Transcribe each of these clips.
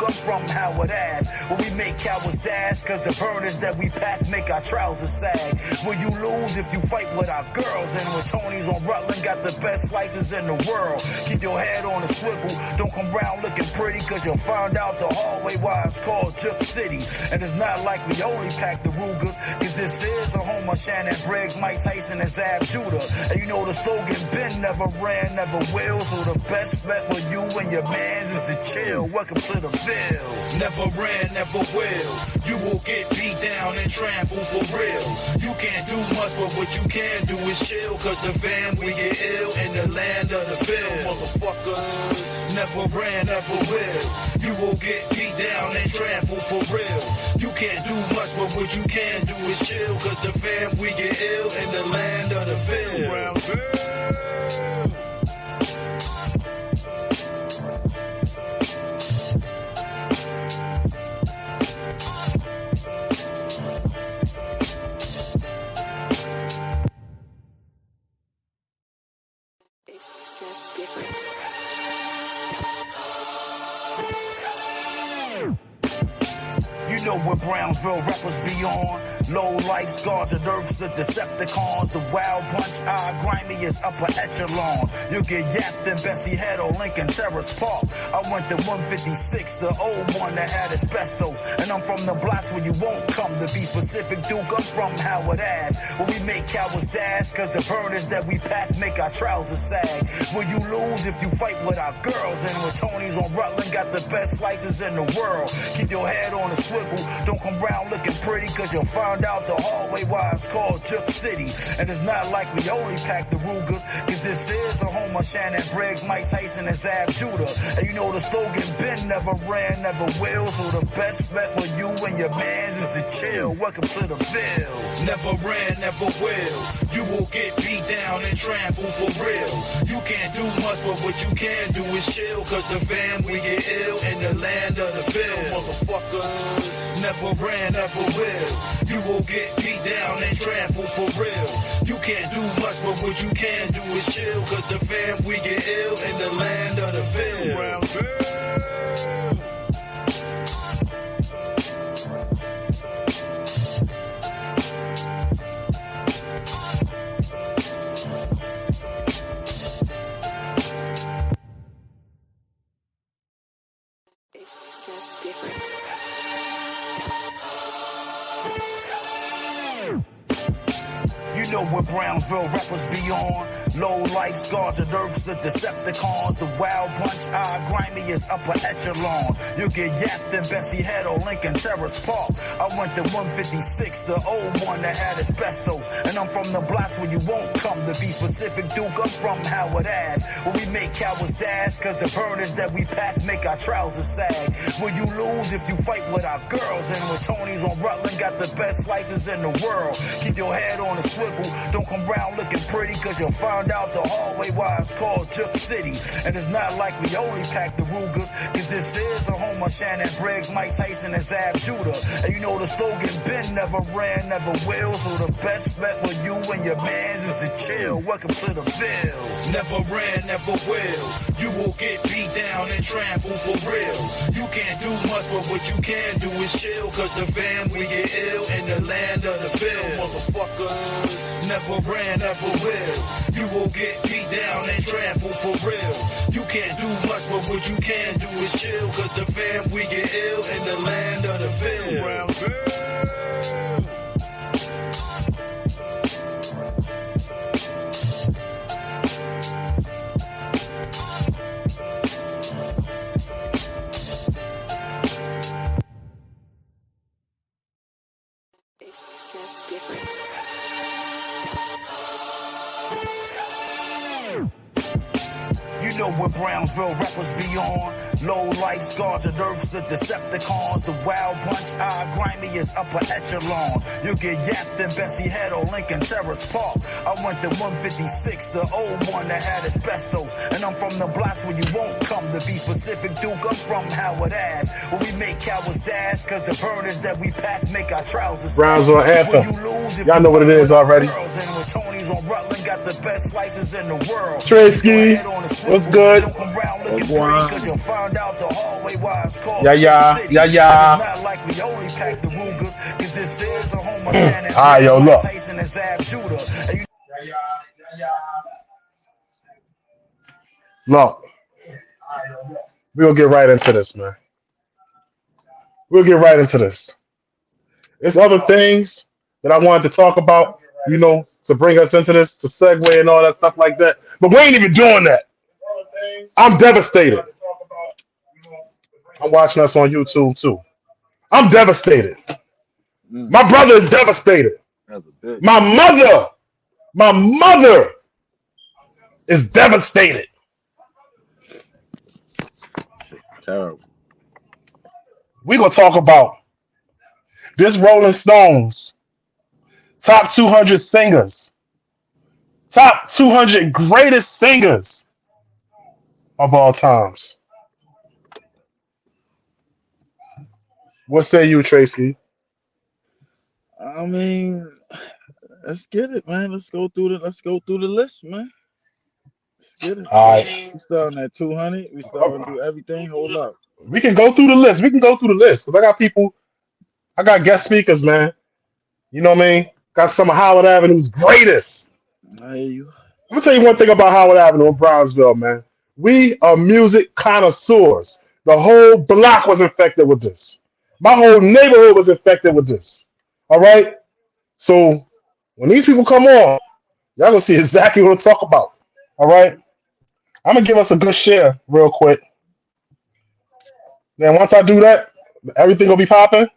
I'm from Howard Ave, where we make cowards dash, cause the burners that we pack make our trousers sag. Will you lose if you fight with our girls? And when Tony's on Rutland got the best slices in the world. Keep your head on a swivel, don't come round looking pretty, cause you'll find out the hard way why it's called Juke City. And it's not like we only pack the Rugers, cause this is the home of Shannon Briggs, Mike Tyson, and Zab Judah. And you know the slogan, been never ran, never will, so the best bet for you and your mans is to chill. Welcome to the Ville. Never ran, never will. You will get beat down and trampled for real. You can't do much, but what you can do is chill, cause the fam, we get ill in the land of the Ville. Motherfuckers, never ran, never will. You will get beat down and trampled for real. You can't do much, but what you can do is chill, cause the fam, we get ill in the land of the Ville. Just different. You know what Brownsville rappers be on. Low light scars and earths, the Decepticons, the wild punch, grimy is upper echelon. You get yapped in Bessie Head or Lincoln Terrace Park. I went to 156, the old one that had asbestos. And I'm from the blocks where you won't come to be specific, Duke. I'm from Howard Ave, where we make cowards dash, cause the burners that we pack make our trousers sag. Will you lose if you fight with our girls? And when Tony's on Rutland got the best slices in the world. Keep your head on a swivel, don't come round looking pretty, cause you'll find out the hard way why it's called Juke City. And it's not like we only pack the Rugers, cause this is the home of Shannon Briggs, Mike Tyson, and Zab Judah. And you know the slogan, been never ran, never will, so the best bet for you and your mans is to chill. Welcome to the Ville. Never ran, never will. You will get beat down and trampled for real. You can't do much, but what you can do is chill, cause the fam, we get ill in the land of the Ville. Motherfuckers, never ran, never will. You will get beat down and trampled for real. You can't do much, but what you can do is chill, cause the fam, we get ill in the land of the Ville. It's just different. You know what Brownsville rappers be on. Low light scars and earths, the Decepticons, the wild punch, grimy is upper echelon. You get yapped in Bessie Head or Lincoln Terrace Park. I went to 156, the old one that had asbestos. And I'm from the blocks where you won't come to be specific, Duke. I'm from Howard Ave, where we make cowards dash, cause the burners that we pack make our trousers sag. Will you lose if you fight with our girls? And when Tony's on Rutland got the best slices in the world. Keep your head on a swivel, don't come round looking pretty, cause you'll find out the hard way why it's called Juke City. And it's not like we only pack the Rugers, cause this is the home of Shannon Briggs, Mike Tyson, and Zab Judah. And you know the slogan, been never ran, never will, so the best bet for you and your mans is to chill. Welcome to the Ville. Never ran, never will. You will get beat down and trampled for real. You can't do much, but what you can do is chill, cause the fam, we get ill in the land of the Ville. Motherfuckers, never ran, never will. You will get beat down and trampled for real. You can't do much, but what you can do is chill, cause the fam, we get ill in the land of the Ville. It's just different. You know what Brownsville rappers be on. Low light scars and earths, the Decepticons, the wild punch, grimy is upper echelon. You get yapped in Bessie Head or Lincoln Terrace Park. I went to 156, the old one that had asbestos. And I'm from the blocks where you won't come to be specific, Duke. I'm from Howard Ave, where we make cowards dash, cause the burners that we pack make our trousers. Brownsville anthem. Y'all know what it is already. And when Tony's on Rutland got the best slices in the world. Trisky, what's good? Don't come round Look and pray, cause you'll find out the hallway why it's called Yeah, yeah, City. yeah, yeah. It's not like we only pack the Rugas, cause this is the home of Shannon. All right, yo, look. Tyson and Zab Judah. Look, we'll get right into this, man. We'll get right into this. There's other things that I wanted to talk about, you know, to bring us into this, to segue and all that stuff like that. But we ain't even doing that. I'm devastated. I'm watching us on YouTube too. I'm devastated. My brother is devastated. My mother is devastated. Terrible. We're going to talk about this Rolling Stones top 200 singers, top 200 greatest singers of all times. What say you, Tracy? I mean, let's get it, man. Let's go through the list, man. Let's get it. All right. We starting at 200. We starting to do everything. Hold up. We can go through the list. Because I got guest speakers, man. You know what I mean? Got some of Howard Avenue's greatest. I hear you. Let me tell you one thing about Howard Avenue in Brownsville, man. We are music connoisseurs. The whole block was infected with this. My whole neighborhood was infected with this. All right? So when these people come on, y'all gonna see exactly what I'm talking about. All right? I'm gonna give us a good share real quick. Then once I do that, everything will be popping.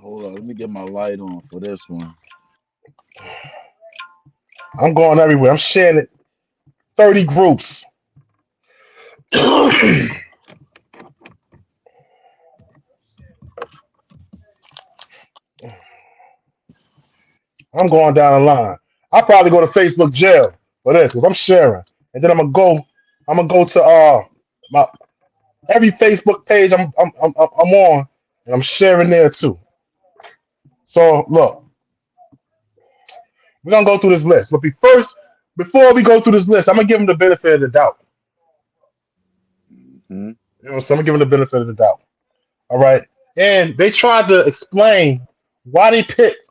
Hold on, let me get my light on for this one. I'm going everywhere. I'm sharing it. 30 groups. I'm going down the line. I'll probably go to Facebook jail for this because I'm sharing. And then I'm gonna go to my every Facebook page I'm on, and I'm sharing there too. So look, we're gonna go through this list. But before we go through this list, I'm gonna give them the benefit of the doubt. Mm-hmm. You know, so I'm gonna give them the benefit of the doubt. All right. And they tried to explain why they picked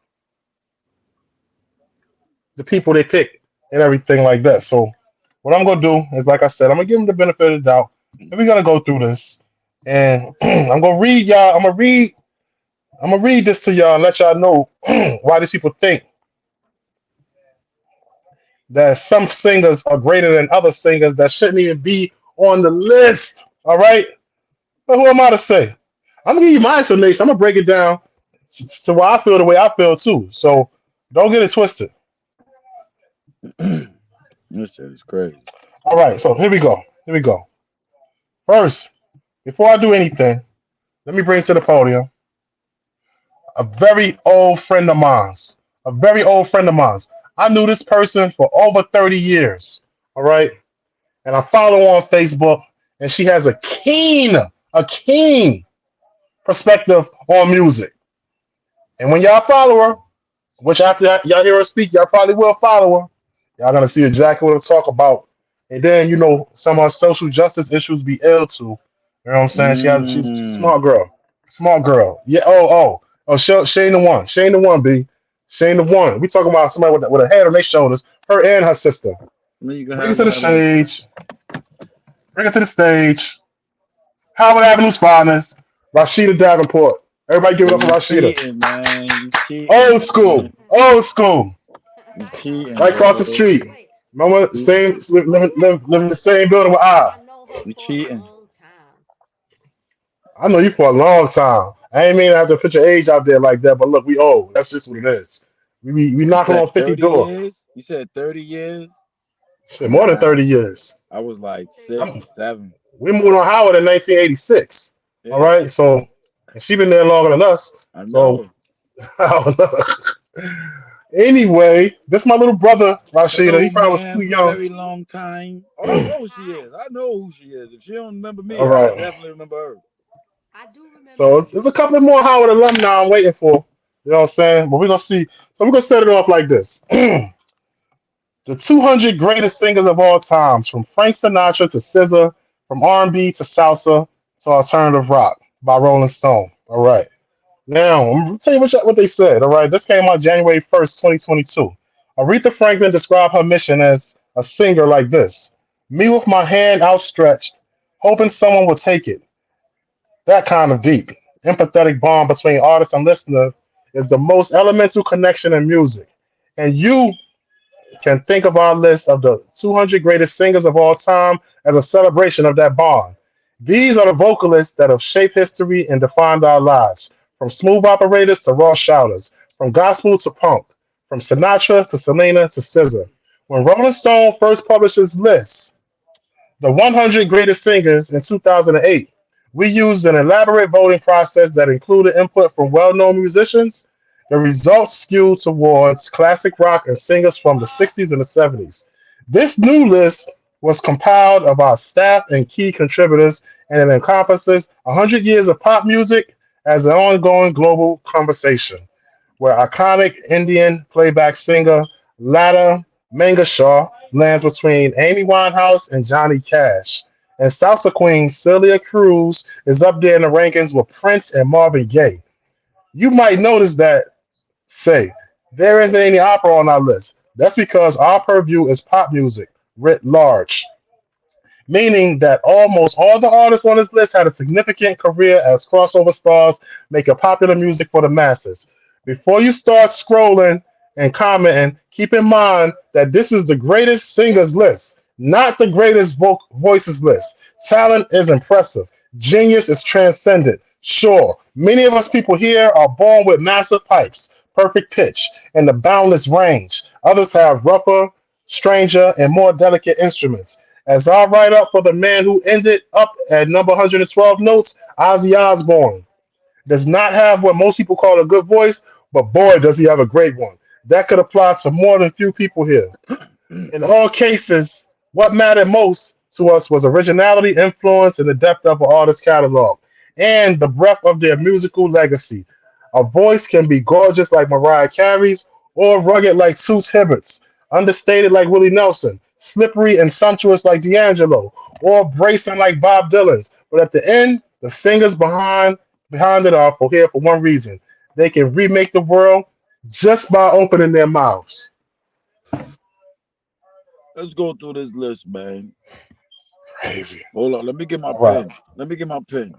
the people they picked and everything like that. So what I'm gonna do is, like I said, I'm gonna give them the benefit of the doubt. And we're gonna go through this. And I'm gonna read y'all, I'm gonna read this to y'all and let y'all know why these people think that some singers are greater than other singers that shouldn't even be on the list. All right? But who am I to say? I'm gonna give you my explanation. I'm gonna break it down to why I feel the way I feel too. So don't get it twisted. This shit is crazy. All right, so here we go. First, before I do anything, let me bring to the podium a very old friend of mine. I knew this person for over 30 years. All right. And I follow her on Facebook, and she has a keen perspective on music. And when y'all follow her, which after y'all hear her speak, y'all probably will follow her. Y'all gonna see exactly what I'm talking about. And then, you know, some of our social justice issues be ill too. You know what I'm saying? She's a smart girl. Yeah. Oh. Shane the one. B. Shane the one. We talking about somebody with a head on their shoulders. Her and her sister. Bring it to the stage. Bring it to the stage. Howard Avenue's finest, Rashida Davenport. Everybody give it up for Rashida. Cheating, old school. You cheating, Right across the street. Remember, live in the same building with I. You cheating. I know you for a long time. I ain't mean to have to put your age out there like that, but look, we old. That's just what it is. We knocking on 50 doors. Years? You said 30 years? Shit, more than 30 years. I was like 6, 7. We moved on Howard in 1986. Yeah. All right, so she been there longer than us. I know. So, anyway, this is my little brother, Rashida. He probably was too young. Very long time. Oh, I know who she is. I know who she is. If she don't remember me, all right. I definitely remember her. I do remember. So there's a couple more Howard alumni I'm waiting for. You know what I'm saying? But we're gonna see. So we're gonna set it off like this. The 200 greatest singers of all times, from Frank Sinatra to SZA, from R&B to salsa to alternative rock by Rolling Stone. All right. Now, I'm going to tell you what they said. All right. This came out January 1st, 2022. Aretha Franklin described her mission as a singer like this: me with my hand outstretched, hoping someone will take it. That kind of deep, empathetic bond between artist and listener is the most elemental connection in music. And you can think of our list of the 200 greatest singers of all time as a celebration of that bond. These are the vocalists that have shaped history and defined our lives, from smooth operators to raw shouters, from gospel to punk, from Sinatra to Selena to SZA. When Rolling Stone first published his list, the 100 greatest singers in 2008, we used an elaborate voting process that included input from well known musicians. The results skewed towards classic rock and singers from the 60s and the 70s. This new list was compiled of our staff and key contributors, and it encompasses 100 years of pop music as an ongoing global conversation where iconic Indian playback singer Lata Mangashaw lands between Amy Winehouse and Johnny Cash. And salsa queen Celia Cruz is up there in the rankings with Prince and Marvin Gaye. You might notice that, say, there isn't any opera on our list. That's because our purview is pop music writ large, meaning that almost all the artists on this list had a significant career as crossover stars making popular music for the masses. Before you start scrolling and commenting, keep in mind that this is the greatest singers list, not the greatest voices list. Talent is impressive. Genius is transcendent. Sure, many of us people here are born with massive pipes, perfect pitch, and the boundless range. Others have rougher, stranger, and more delicate instruments. As I write up for the man who ended up at number 112 notes, Ozzy Osbourne does not have what most people call a good voice, but boy, does he have a great one. That could apply to more than a few people here. In all cases, what mattered most to us was originality, influence, and the depth of an artist's catalog, and the breadth of their musical legacy. A voice can be gorgeous like Mariah Carey's, or rugged like Toots Hibbert's, understated like Willie Nelson, slippery and sumptuous like D'Angelo, or bracing like Bob Dylan's. But at the end, the singers behind it are for here for one reason: they can remake the world just by opening their mouths. Let's go through this list, man. Crazy. Hold on, let me get my All right. pen. Let me get my pen.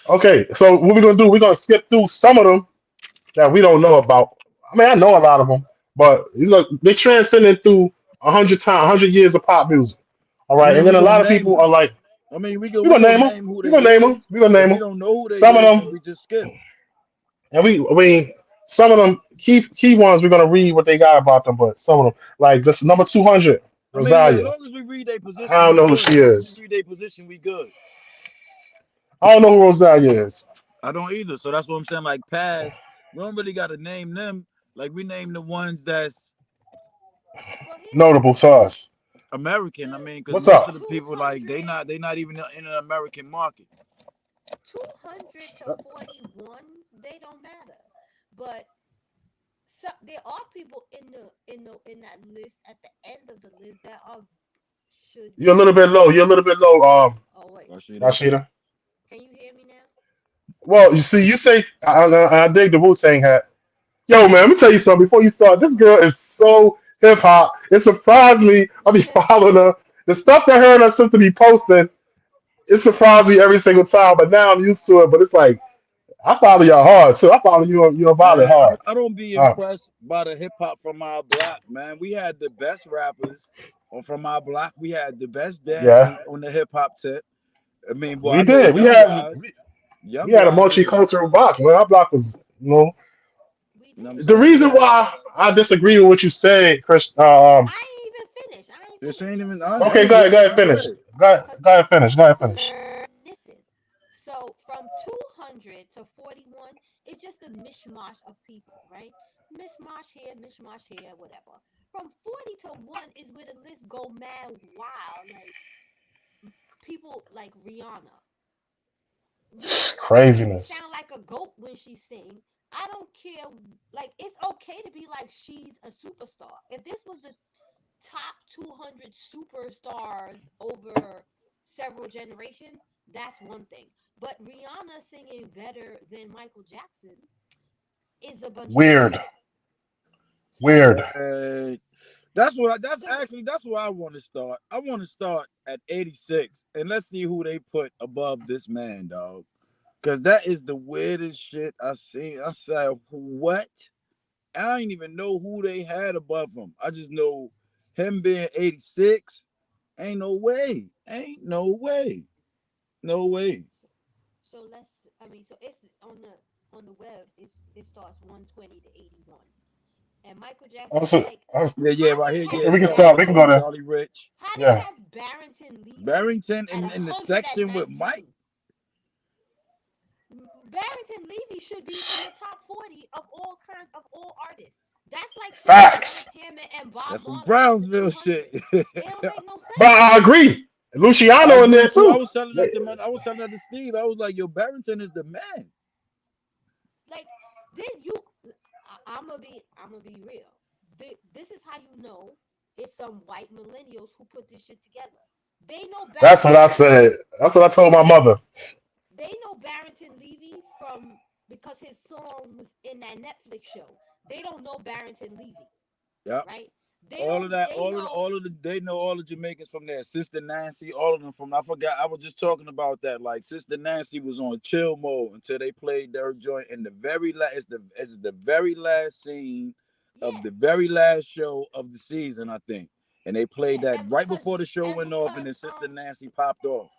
Okay, so what we're gonna do? We're gonna skip through some of them that we don't know about. I mean, I know a lot of them, but look, they transcended through 100 years of pop music. All I right, and mean, then we a gonna lot of name people them. are like, I mean, "We we gonna gonna name them. name who We they gonna name them. is. We gonna If name we them." don't know who they Some of is, them, then we just skip. and some of them key ones. We're gonna read what they got about them, but some of them, like this number 200, I mean, as Rosalia. long as we read their I position, don't we know who good. she As long as we is. read their position, we good. I don't know who Rosalia is. I don't either. So that's what I'm saying. Like past, we don't really gotta name them. Like we name the ones that's Notable to us. American. I mean, because What's most of up? the people like they not even in an American market. 200 to 41, they don't matter. But there are people in that list at the end of the list that are should You're a little bit low. You're a little bit low, oh wait, Rashida. Rashida. can you hear me now? Well, you see, you say I dig the Wu Tang hat. Yo, man, let me tell you something. Before you start, this girl is so hip hop. It surprised me. I be following her. The stuff that her and her sister be posting, it surprised me every single time. But now I'm used to it. But it's like I follow y'all hard too. I follow you on Violet Man, hard. I don't be Uh, impressed by the hip hop from our block, man. We had the best rappers from our block. We had the best yeah, dancers on the hip hop tip. I mean, well, we I know did. We young had a wise is, multicultural block. Man, our block was, We you know what did. I'm the saying? We reason had, why I disagree with what you said, Chris. I ain't even finished. I ain't this finished. ain't even, I So know, Okay, hear go what ahead, she finish. said. Go ahead, finish. Go ahead, finish. listen. So from 200 to 41, it's just a mishmash of people, right? Mishmash here, whatever. From 40 to 1 is where the list go mad wild. Like people like Rihanna. Rihanna Craziness. sound like a goat when she sing. I don't care. Like it's okay to be like she's a superstar. If this was the top 200 superstars over several generations, that's one thing. But Rihanna singing better than Michael Jackson is a bunch of Weird. bullshit. Weird. So, That's so actually that's where I want to start. I want to start at 86 and let's see who they put above this man, dog. Cause that is the weirdest shit I seen. I said, what? I didn't even know who they had above him. I just know him being 86. Ain't no way. Ain't no way. No way. so let's. I mean, so it's on the web. It starts 120 to 81, and Michael Jackson. Also, Like, also, Yeah, yeah, how right they here. have Yeah, yeah, we it can starts start. We with can go there. Charlie Rich. how they Yeah. have Barrington Levy Barrington at in the section with Mike. 119. Barrington Levy should be in the top 40 of all artists. That's like putting Facts. Dennis Hammond and Bob That's some Marley in the Brownsville shit. 200. It don't make no But sense. I agree. I Luciano in agree there too. I too. was telling that to I was telling that to Steve. I was like, "Yo, Barrington is the man." Like this, I'm gonna be real. This is how you know it's some white millennials who put this shit together. They know That's what Barrington I Levy. said. That's what I told my mother. They know Barrington Levy from because his song was in that Netflix show. They don't know Barrington Levy, Yep. right? They All of don't. that, They know. all of the, they know all the Jamaicans from there. Sister Nancy, all of them from. I forgot. I was just talking about that. Like Sister Nancy was on chill mode until they played their joint in the very last. It's the very last scene of Yeah, the very last show of the season, I think. And they played yeah, that right before the show went off, and then because Sister Nancy popped off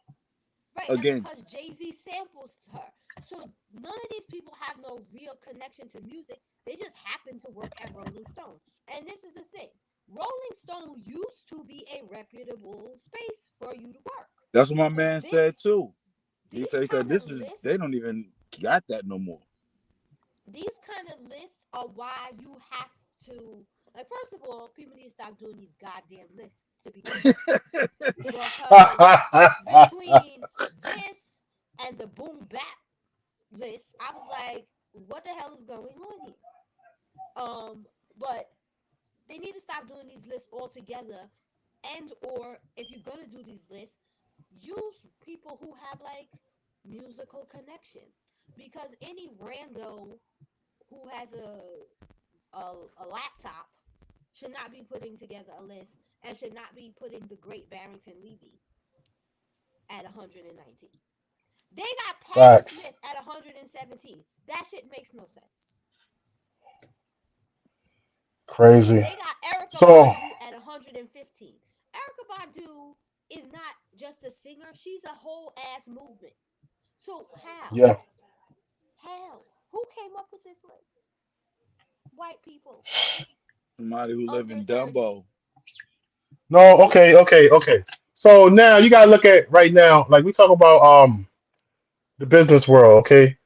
right, and again. because Jay Z samples her. So none of these people have no real connection to music. They just happen to work at Rolling Stone. And this is the thing. Rolling Stone used to be a reputable space for you to work. That's what my But man said too. He these said kind of this is lists, they don't even got that no more. these kind of lists are why you have to like. First of all, people need to stop doing these goddamn lists to begin with, because between this and the boom bap list, I was like, what the hell is going on here? But they need to stop doing these lists altogether, and or if you're gonna do these lists, use people who have like musical connection, because any rando who has a laptop should not be putting together a list and should not be putting the great Barrington Levy at 119. They got Patti Facts. Smith at 117. That shit makes no sense. Crazy. They got Erica So Badu at 115. Erica Badu is not just a singer, she's a whole ass movement. So how? yeah. How? Who came up with this list? White people Somebody who live under in 30. Dumbo. No. Okay. Okay. Okay. So now you gotta look at right now. Like we talk about the business world. Okay.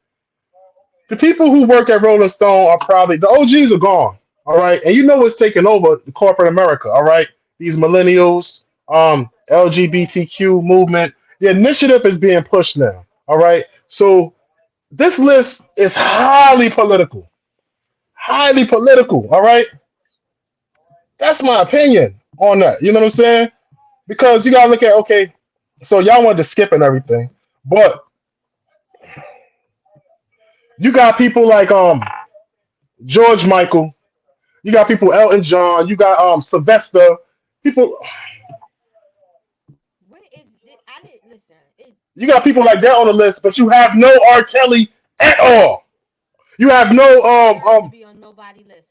The people who work at Rolling Stone are probably the OGs are gone. All right. And you know what's taking over the corporate America. All right. These millennials, LGBTQ movement. The initiative is being pushed now. All right. So this list is highly political. Highly political. All right. That's my opinion on that. You know what I'm saying? Because you gotta look at, okay, so y'all wanted to skip and everything, but you got people like George Michael, you got people Elton John, you got Sylvester, people, Where is it? I didn't listen. you got people like that on the list, but you have no R. Kelly at all. You have I no don't deserve to be on nobody list.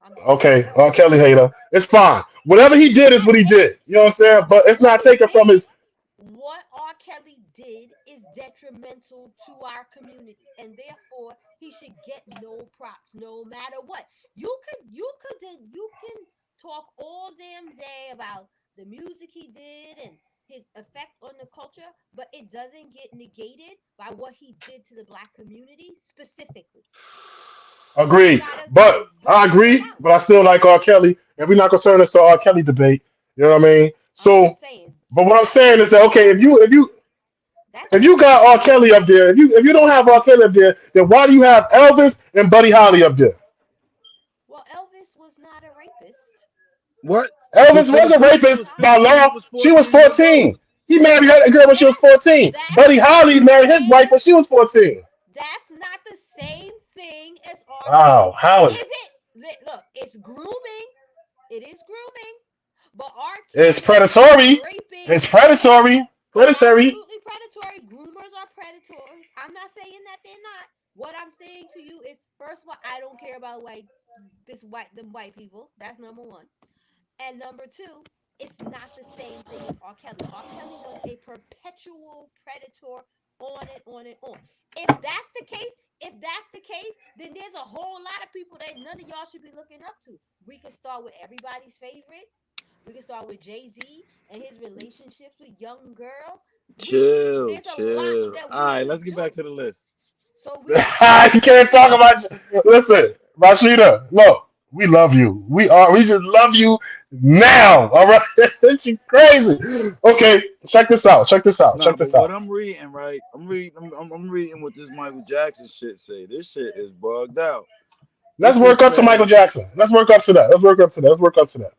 I'm sorry. okay, R. Kelly hater. It's fine. Whatever he did is what he What did. You know what I'm saying? But it's what not he taken from did, his what R. Kelly did is detrimental to our community, and therefore he should get no props, no matter what. You can talk all damn day about the music he did and his effect on the culture, but it doesn't get negated by what he did to the black community specifically. So you agreed. gotta But I bring that agree, out. but I still like R. Kelly, and we're not gonna turn this to R. Kelly debate. You know what I mean? I'm So, just saying. but So what I'm saying is that so okay, that's if what you I'm got R. saying. Kelly up there, if you don't have R. Kelly up there, then why do you have Elvis and Buddy Holly up there? Well, Elvis was not a rapist. What? But Elvis for the was a first, she rapist was by 14. law. He was She was 14 years 14. old. He married her girl when she was That 14. that's Buddy not Holly the married his wife same. when she was 14. That's not the same thing as R. Wow, Kelly. how is Is it? Look, it's grooming. It is grooming. But R. it's Kelly is predatory? raping. It's predatory. It's Predatory. absolutely predatory. Groomers are predators. I'm not saying that they're not. What I'm saying to you is, first of all, I don't care about them white people. That's number one. And number two, it's not the same thing as R. Kelly. R. Kelly was a perpetual predator on and on and on. If that's the case, then there's a whole lot of people that none of y'all should be looking up to. We could start with everybody's favorite. We can start with Jay-Z and his relationships with young girls. Chill, There's a lot chill. that All we right, let's could get back do. to the list. So we could start You with can't talk everybody. about. Listen, Rashida. Look, we love you. We just love you now. All right, she crazy. Okay, check this out. Check this out. Nah, Check but this what out. I'm reading, right? I'm reading what this Michael Jackson shit say. This shit is bugged out. Let's This shit work up to Michael says, Jackson. Let's work up to that. Let's work up to that. Let's work up to that.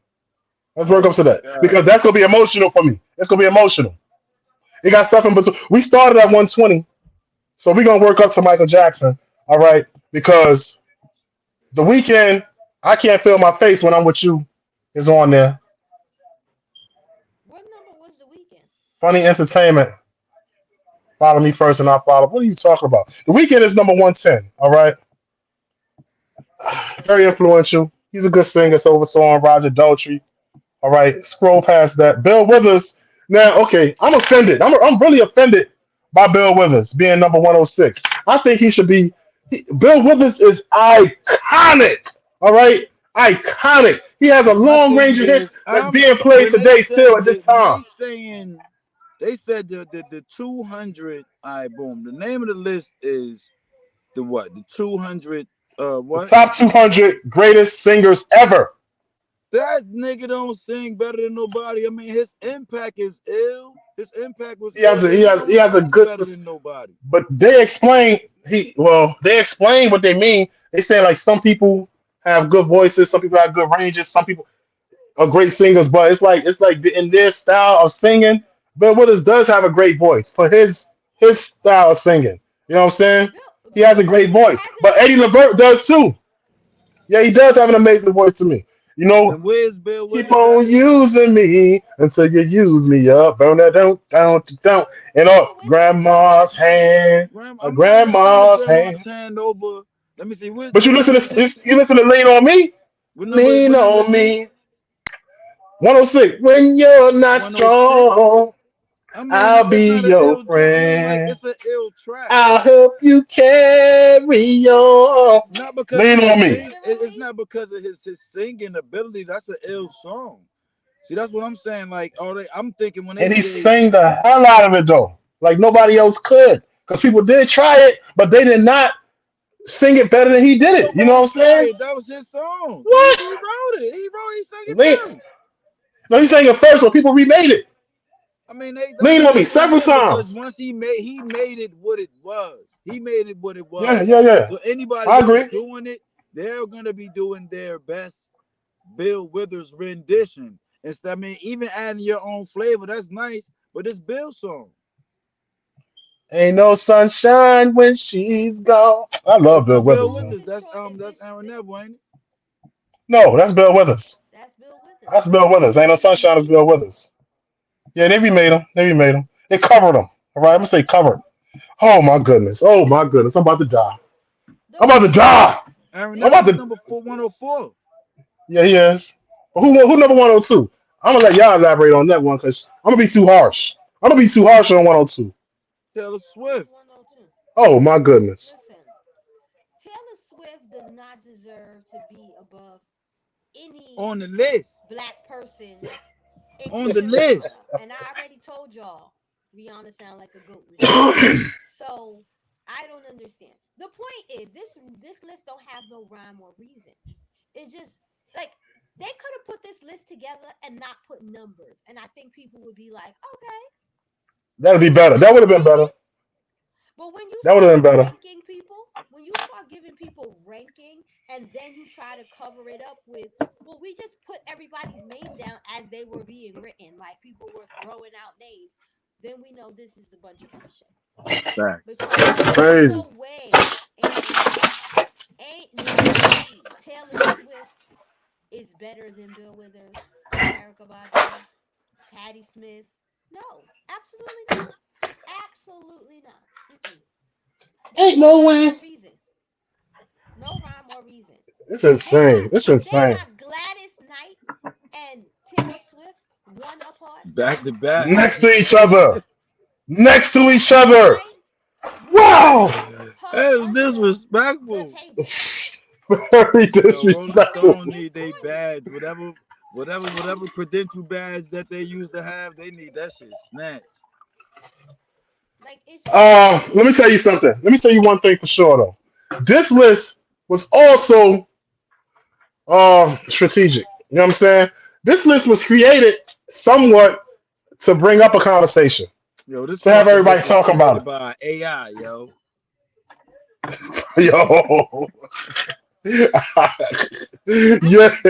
Let's work up to that all right. because that's gonna be emotional for me. It's gonna be emotional. It got stuff in between. We started at 120, so we're gonna work up to Michael Jackson. All right, because the weekend, I can't feel my face when I'm with you is on there. What number was the weekend? Funny entertainment. Follow me first and I'll follow. What are you talking about? The weekend is number 110. All right. Very influential. He's a good singer. So oversaw on Roger Daltrey. All right. Scroll past that. Bill Withers. Now, okay, I'm offended. I'm really offended by Bill Withers being number 106. I think he should be. Bill Withers is iconic. All right. Iconic. He has a See, my long thing range of hits is, that's I'm being played when they today still said at this that when time. they saying they said the 200. All right, boom. The name of the list is the what? The 200. The What? top 200 greatest singers ever. That nigga don't sing better than nobody. I mean, his impact is ill. His impact was He ill, has a but he he has he don't has a sing good better than nobody. but they explain what they mean. They say like some people have good voices, some people have good ranges, some people are great singers, but it's like in their style of singing, Bill Withers does have a great voice for his style of singing. You know what I'm saying? He has a Bill great Withers voice, has an but Eddie amazing Levert does voice. too. Yeah, he does have an amazing voice to me. You know, And where's Bill keep Withers on at? using me until you use me up. Don't. And Bill Withers is grandma's not dead. hand, a I'm not listening to grandma's Grandma's hand. hand over. Let me see. But you What listen number is to he? this, you listen to Lean on Me? What number? Lean What number on is he? me. 106. When you're not 106. strong, I mean, I'll it's be not an your ill. I mean, like friend. it's an ill track. I'll help you carry on. Not because Lean he can on me. sing. It's Literally, not because of his singing ability. That's an ill song. See, that's what I'm saying. Like, I'm thinking when they And he say, sang the hell out of it though. Like nobody else could. Because people did try it, but they did not sing it better than he did "Ain't it. You know what nobody I'm try saying? it," that was his song. He What? he wrote it. He sang it Lean, first. no, he sang it first, but people remade it. I mean, I Lean mean, on me several yeah, because times. once he made it what it was. He made it what it Yeah, was. yeah, yeah. So anybody I else agree. doing it, they're gonna be doing their best Bill Withers rendition. Instead, I mean, even adding your own flavor, that's nice, but it's Bill's song. Ain't no sunshine when she's gone. I That's love Bill not Bill Withers, man. Withers. That's Aaron Neville, ain't it? No, that's Bill Withers. that's Bill That's Withers. Bill They Withers. Ain't no they sunshine is remade the Bill song. Withers. Yeah, they remade him. They remade him. They covered him. All right, I'm gonna say covered. Oh my goodness. Oh my goodness. I'm about to die. The I'm about to point die. is, Aaron I'm Neville about was to. number 104. Yeah, he is. But who number 102? I'm gonna let y'all elaborate on that one because I'm gonna be too harsh. I'm gonna be too harsh on 102. Taylor who's Swift 102? Oh my goodness. Listen, Taylor Swift does not deserve to be above any on the list. black person, On the including list. Rihanna. And I already told y'all, Rihanna sound like a goat without her. So I don't understand. The point is, this list don't have no rhyme or reason. It's just like they could have put this list together and not put numbers, and I think people would be like, okay, That'd be better. That would have been better. entertainment. But when you That would have been start better. ranking people, when you start giving people ranking and then you try to cover it up with, well, we just put everybody's name down as they were being written, like people were throwing out names, then we know this is a bunch of bullshit. Facts. Because Crazy. ain't no way Taylor Swift is better than Bill Withers, Erica Badu, Patti Smith. No, absolutely not. Absolutely not. Mm-mm. There's Ain't no no rhyme way. or reason. No rhyme or reason. It's They insane. got It's they insane. got Gladys Knight and Taylor Swift one apart. Back to back. Next to each Listen, other. Next to each Gladys other. Knight would Wow. flip her That was under the disrespectful. table. Very Yo, Rolling disrespectful. Stone It's need they corny. badge, whatever credential badge that they used to have, they need that shit snatched. Like it's just Let me tell you something. Let me tell you one thing for sure though. This list was also strategic. You know what I'm saying? This list was created somewhat to bring up a conversation, Yo, this to have fucking everybody list was talk about created by AI, yo. it. Yo. I Yeah. mean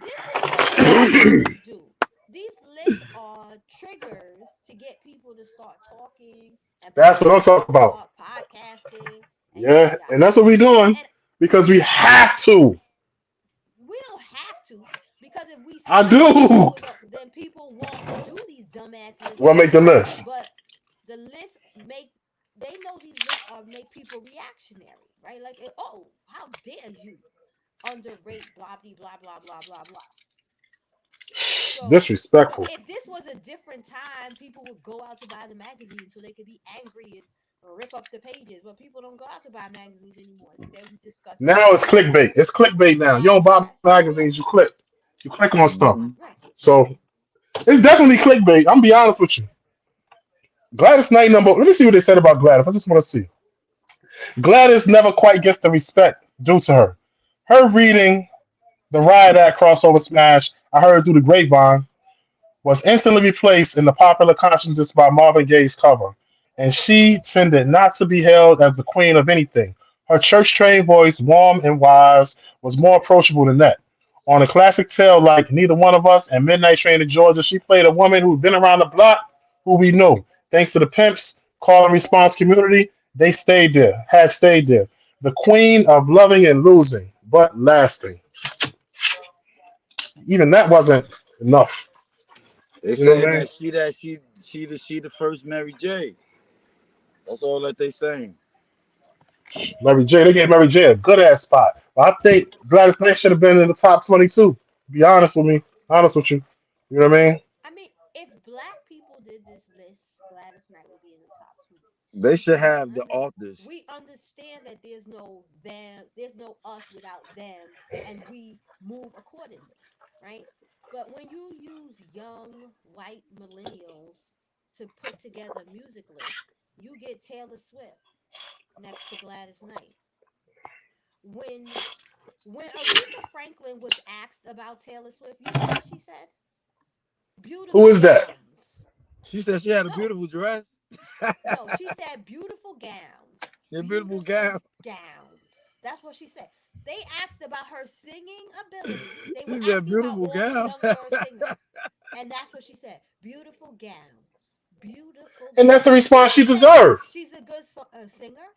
this is what these lists do. These lists are triggers to get people to start talking and That's what I'm people talking to about. start podcasting and yada Yeah. yada. And that's what we're doing And because we have to. we don't have to, because if we I say that do. then people won't do these dumbass lists What make the anymore. list? But the lists make, they know these lists are make people reactionary, right? Like, oh, how dare you underrate blah blah blah blah blah blah blah. So Disrespectful. if this was a different time, people would go out to buy the magazine so they could be angry and rip up the pages. But people don't go out to buy magazines anymore. Instead, we discuss it Now it's on clickbait. It's clickbait now. You don't buy podcasts. magazines, Yeah, you click. You click on stuff. Hmm. right. So it's definitely clickbait. I'm gonna be honest with you. Gladys Knight number. Let me see what they said about Gladys. I just want to see. Gladys never quite gets the respect due to her. Her reading the Riot Act crossover smash I heard through the grapevine was instantly replaced in the popular consciousness by Marvin Gaye's cover, and she tended not to be hailed as the queen of anything. Her church trained voice, warm and wise, was more approachable than that. On a classic tale like Neither One of Us and Midnight Train to Georgia, she played a woman who'd been around the block, who we knew. Thanks to the pimps, call and response community, they stayed there, had stayed there. The queen of loving and losing, but lasting. Even that wasn't enough. They You know what saying I mean? that she the first Mary J. That's all that they saying. Mary J. They gave Mary J. a good ass spot. But I think Gladys Knight should have been in the top 22. Be honest with me. Honest with you. You know what I mean? I mean, if black people did this list, Gladys Knight would be in the top 20, They should because have the authors. we understand that there's no them, there's no us without them, and we move accordingly, right? But when you use young white millennials to put together music lists, you get Taylor Swift next to Gladys Knight. When when Aretha Franklin was asked about Taylor Swift, you know what she said? Who Beautiful is that? gowns. She said she had a No, beautiful dress. no, she said beautiful gowns. Your beautiful Beautiful gown. gowns. That's what she said. They asked about her singing ability. They were She said asking about beautiful all the gown. young girl singers. And that's what she said. Beautiful gowns. Beautiful And that's gowns. the She response she didn't say deserved. she's a good singer.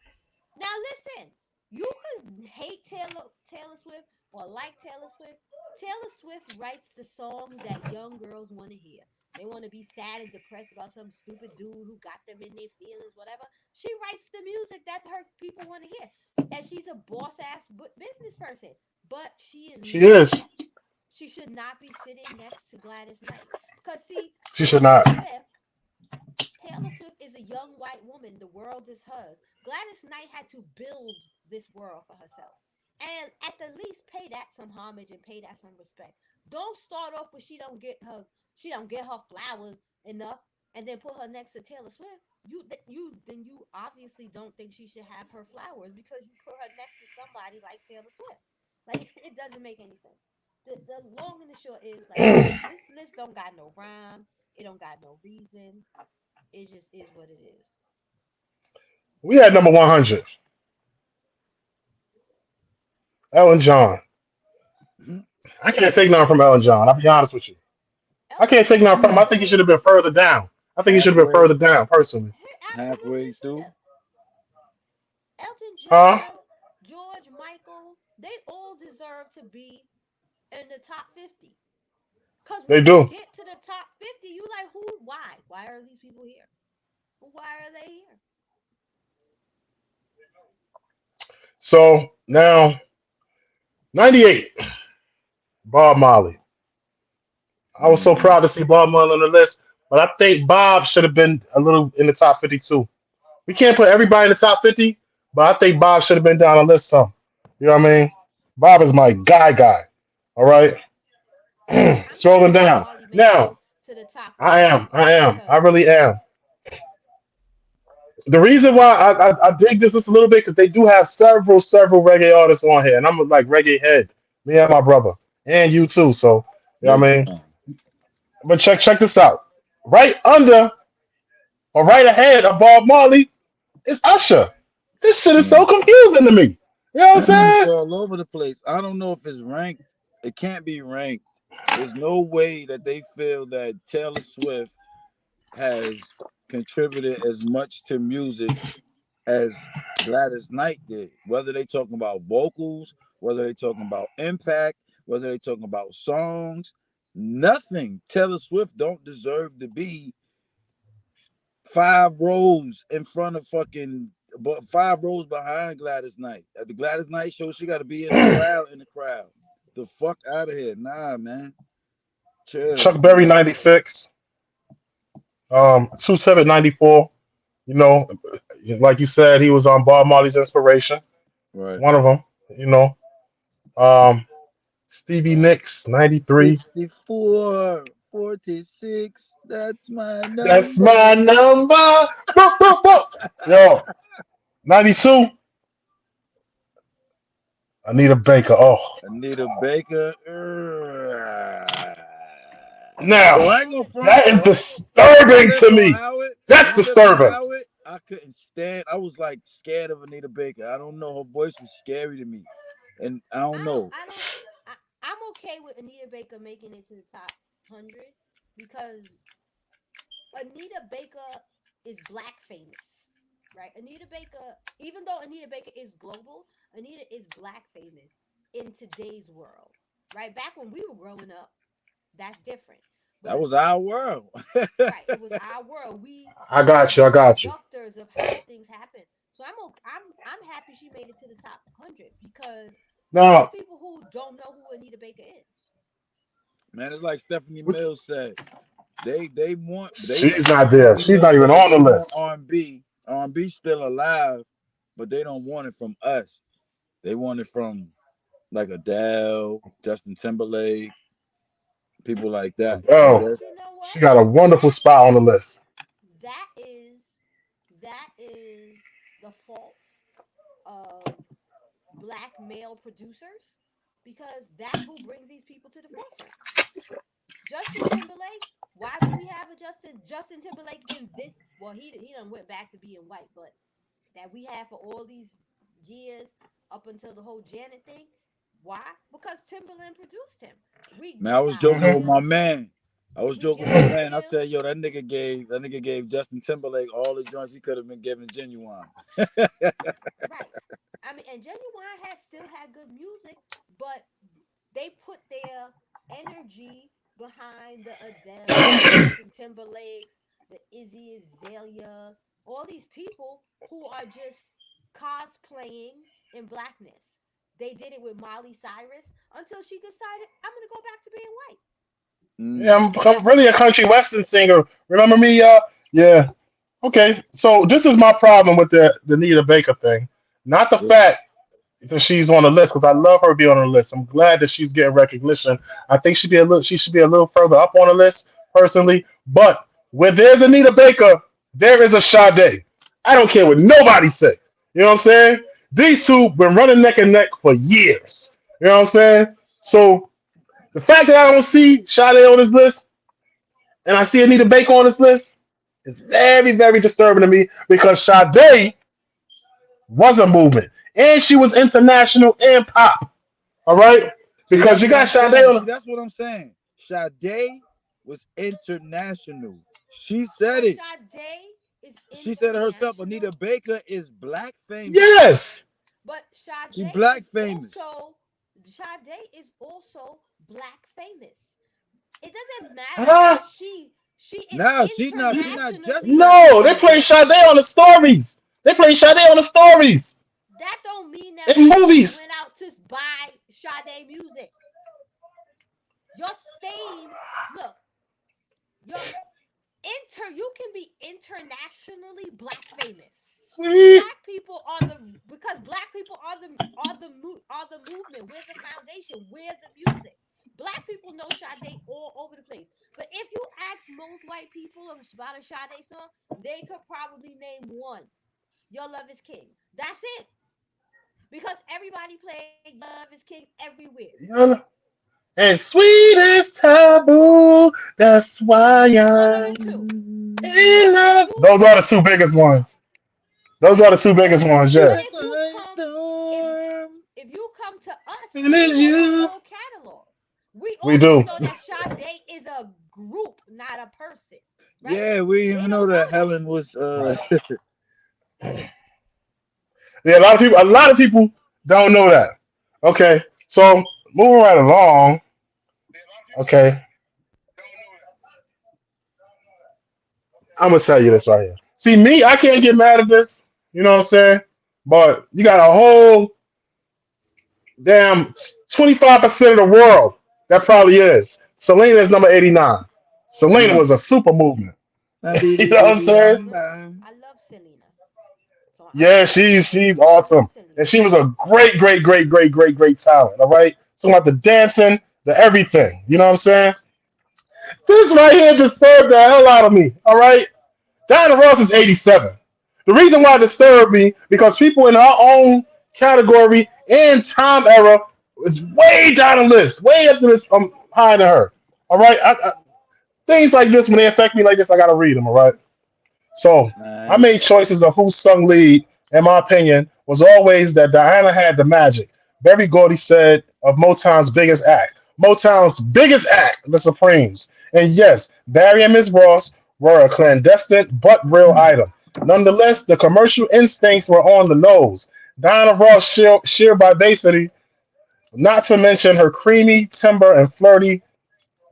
Now listen, you could hate Taylor Swift or like Taylor Swift. Taylor Swift writes the songs that young girls want to hear. They want to be sad and depressed about some stupid dude who got them in their feelings, whatever. She writes the music that her people want to hear. And she's a boss ass business person. But she is She is. not, she should not be sitting next to Gladys Knight. Because, see, She should not. Taylor Swift is a young white woman. The world is hers. Gladys Knight had to build this world for herself. And at the least pay that some homage and pay that some respect. Don't start off with she don't get her flowers enough and then put her next to Taylor Swift. You obviously don't think she should have her flowers because you put her next to somebody like Taylor Swift. Like it doesn't make any sense. The long and the short is, like I said, this list don't got no rhyme. It don't got no reason. It just is what it is. We had number 100. Ellen John. Mhm. I can't take nothing from Elton Ellen John. I'll John. be honest with you. I Elton can't take John nothing from him. I think he should have been deserves further down. I think he should have been Halfway, further down, personally. he absolutely halfway should through. have. Elton Huh? John, George Michael, they all deserve to be in the top 50. Cause They when you do. get to the top 50, you like who? Why? Why are these people here? Why are they here? So now, 98, Bob Marley. I was so Mm. proud to see Bob Marley on the list, but I think Bob should have been a little in the top 50 too. We can't put everybody in the top 50, but I think Bob should have been down on the list some. You know what I mean? Bob is my guy. All right? I'm Scrolling glad Bob down. Marley made it Now, to the top I am. 100 I am. I because really am. The reason why I dig this a little bit because they do have several reggae artists on here, and I'm like reggae head. Me and my brother, and you too. So you know what Big I mean. time. But check this out. Right under or right ahead of Bob Marley is Usher. This shit is so Mm. confusing to me. You know what I'm It's saying? all over the place. I don't know if it's ranked. It can't be ranked. There's no way that they feel that Taylor Swift has contributed as much to music as Gladys Knight did. Whether they talking about vocals, whether they talking about impact, whether they talking about songs, nothing. Taylor Swift don't deserve to be 5 rows in front of fucking, but 5 rows behind Gladys Knight. At the Gladys Knight show, she got to be in the crowd. In the crowd. The fuck out of here, nah, man. Chill, Chuck man. Berry 96, 27 94. You know, like you said, he was on Bob Marley's inspiration. Right. One of them. You know, um, Stevie Nicks 93. 54, 46. That's my That's number. my number. Boop, boop, boop. Yo, 92. Anita Baker. Oh, Anita Baker. now Yo, I ain't gonna front, that is yo. disturbing One to Dead on me. Howard, That's One Dead on disturbing. Howard, I couldn't stand. I was like scared of Anita Baker. I don't know. Her voice was scary to me, and I don't know. I don't I'm okay with Anita Baker making it to the top 100 because Anita Baker is black famous, right? Anita Baker, even though Anita Baker is global, Anita is black famous in today's world, right? Back when we were growing up, that's different. But That was our world. right, it was our world. We I were got you. the I got you. conductors of how things happen. So I'm happy she made it to the top 100 because there's Now, people who don't know who Anita Baker is. Man, it's like Stephanie Mills said. They want they she's not there. Stephanie She's Mills not even said on the they want list. R&B. R&B still alive, but they don't want it from us. They want it from like Adele, Justin Timberlake, people like that. Like Oh, But that. you know she what? got a wonderful spot on the list. That is that is the fault of black male producers because that's who brings these people to the forefront. Justin Timberlake. Why do we have a Justin Timberlake in this? Well, he done went back to being white, but that we had for all these years up until the whole Janet thing. Why? Because Timberland produced him. We Man, I get was our joking with Hmm. my skills. man. I was We joking get with my our man. I said, skills. "Yo, that nigga gave Justin Timberlake all the joints he could have been giving Genuine." Right. I mean, and Genuine has still had good music, but they put their energy behind the Adeles, the Justin Timberlakes, the Izzy Azalea, all these people who are just cosplaying in blackness. They did it with Miley Cyrus until she decided, I'm going to go back to being white. Yeah, Mm. I'm really a country western singer. Remember me? Yeah. Okay. So this is my problem with the Anita Baker thing. Not the fact that she's on the list because I love her being on the list. I'm glad that she's getting recognition. I think she should be a little further up on the list personally. But where there's Anita Baker, there is a Sade. I don't care what nobody say. You know what I'm saying? These two been running neck and neck for years. You know what I'm saying? So the fact that I don't see Sade on this list and I see Anita Baker on this list, it's very disturbing to me because Sade was a movement and she was international and pop. All right, See, because that's you what got I'm Sade saying. on. See, that's what I'm saying. Sade was international. She said But it. Sade is She said it herself. international. Anita Baker is black famous. Yes. But She Sade black is famous. also black famous. It doesn't matter if Huh? she is Nah, she not just internationally famous. No, they She's play black. Sade on the stories. They play Sade on the stories that don't mean that in white people movies. went out to buy Sade music. Your fame, look, your you can be internationally black famous. Sweet. Black people are the because black people are the movement. We're the foundation. We're the music. Black people know Sade all over the place. But if you ask most white people about a Sade song, they could probably name one. Your Love is King. That's it. Because everybody played Your Love is King everywhere. And sweet as taboo. That's why One of the I'm two. in One of the love. two Those are the songs two that you biggest can name. ones. Those are the two But biggest ones. but Yeah. if you come if if you come to us, And we it's know the you. whole catalog. We We also do. know that Sade is a group, not a person, right? Yeah, we They even know don't that know that. Helen was Right. Yeah, a lot of people don't know that. Okay, so moving right along. Okay, I'm gonna tell you this right here. See, me, I can't get mad at this. You know what I'm saying? But you got a whole damn 25% of the world that probably is. Selena is number 89. Selena was a super movement. You know what I'm saying? I love Selena. So Yeah, she's I love awesome, and Selena. she was a great talent. All right, talking about the dancing, the everything. You know what I'm saying? This right here disturbed the hell out of me. All right, Diana Ross is 87. The reason why it disturbed me because people in our own category and time era is way down the list, way up the list. I'm higher than her. All right, things like this when they affect me like this, I gotta read them. All right. So I Alright. made choices of who sung lead. In my opinion, was always that Diana had the magic. Berry Gordy said of Motown's biggest act. Motown's biggest act, the Supremes. And yes, Barry and Miss Ross were a clandestine but real item. Nonetheless, the commercial instincts were on the nose. Diana Ross' sheer vivacity, not to mention her creamy timbre and flirty.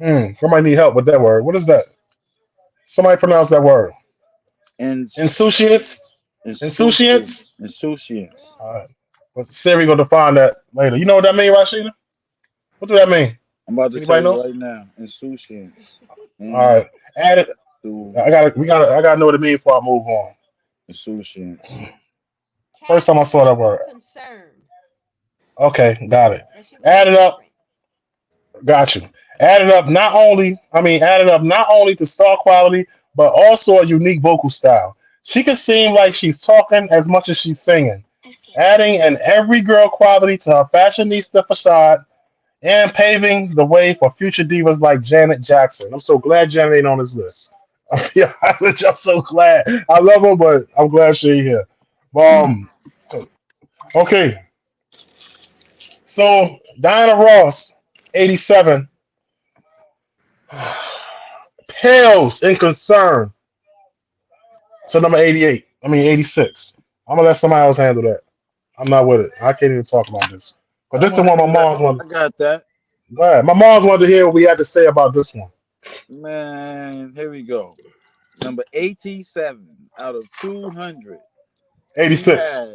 Somebody need help with that word. What is that? Somebody pronounce that word. And Insouciance? insouciance. Insouciance? Insouciance. All right. Well, Siri gonna define that later. You know what that means, Rashida? What do that mean? I'm about to tell Anybody you know? right now. Insouciance. All right. Add it. I gotta know what it means before I move on. Insouciance. First time I saw that Caring word. and concerned. Okay, got it. And she was Add it up. indifferent. Got you. Add it up not only to star quality, but also a unique vocal style. She can seem like she's talking as much as she's singing, adding an every girl quality to her fashionista facade and paving the way for future divas like Janet Jackson. I'm so glad Janet ain't on this list. Yeah, I'm so glad. I love her, but I'm glad she ain't here. Um, okay, so Diana Ross, 87, pales in concern to number 88. I mean 86. I'm gonna let somebody else handle that. I'm not with it. I can't even talk about this. But I'm this is the gonna one my handle that. mom's wanted. I got that. Go ahead. My mom's wanted to hear what we had to say about this one. Man, here we go. Number 87 out of 200. We 86. have,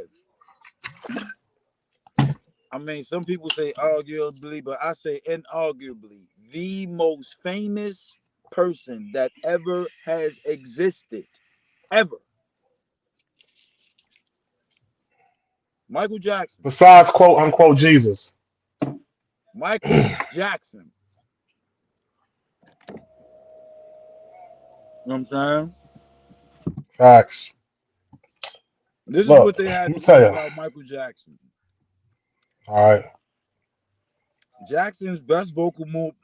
I mean, some people say arguably, but I say inarguably, the most famous person that ever has existed. Ever. Michael Jackson. Besides quote unquote Jesus. Michael Jackson. You know what I'm saying? Facts. This is Look, what they let had me to tell say you. about Michael Jackson. All right. Jackson's best vocal mo-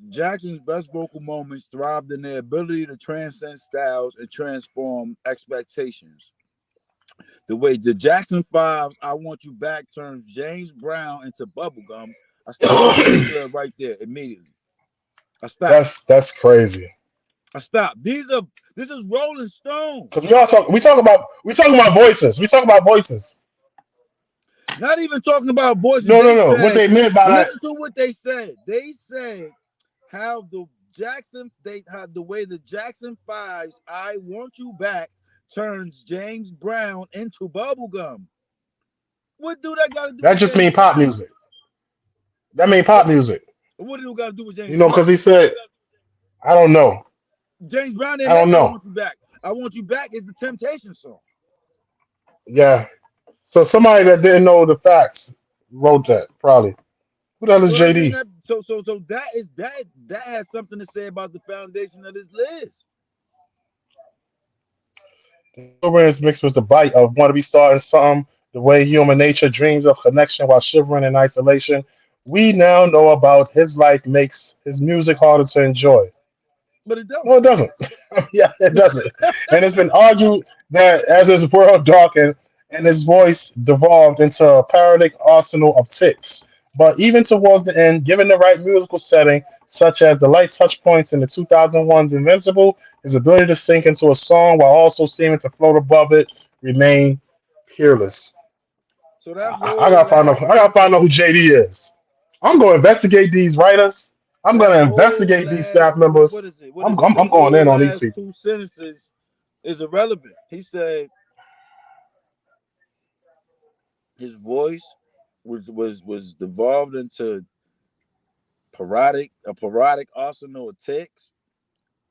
Jackson's best vocal moments thrived in their ability to transcend styles and transform expectations. The way the Jackson Five's "I Want You Back" turns James Brown into bubblegum, I stopped listening to it right there immediately. I stopped. That's crazy. I stopped. This is Rolling Stone. Because we talk about voices. We talk about voices. Not even talking about voices. No, They no, no. What said, they meant by that, listen to what they said. They said how the way the Jackson Fives "I Want You Back" turns James Brown into bubblegum. What do that got to do that with just James mean pop Brown? music. That mean What pop music. what do it got to do with You James know, because Brown? he said, I don't know. James Brown I didn't make don't "I know. Want You Back." "I Want You Back" is the Temptation song. Yeah. So somebody that didn't know the facts wrote that, probably. Who the hell is So that mean JD? that so that has something to say about the foundation of this list. Is mixed with the bite of want to be starting something, the way human nature dreams of connection while shivering in isolation. We now know about his life makes his music harder to enjoy. But it don't. No, it doesn't. Yeah, it doesn't. And it's been argued that as his world darkened and his voice devolved into a parodic arsenal of ticks. But even towards the end, given the right musical setting, such as the light touch points in the 2001's Invincible, his ability to sink into a song while also seeming to float above it remain peerless. So that I whole gotta find out. I last gotta find out who sentence, JD is. I'm gonna investigate these writers. I'm that gonna whole investigate these staff last members. what is it? What I'm, is it? I'm, The I'm going whole in on these last people. two sentences is irrelevant. He said his voice was devolved into a parodic arsenal of ticks,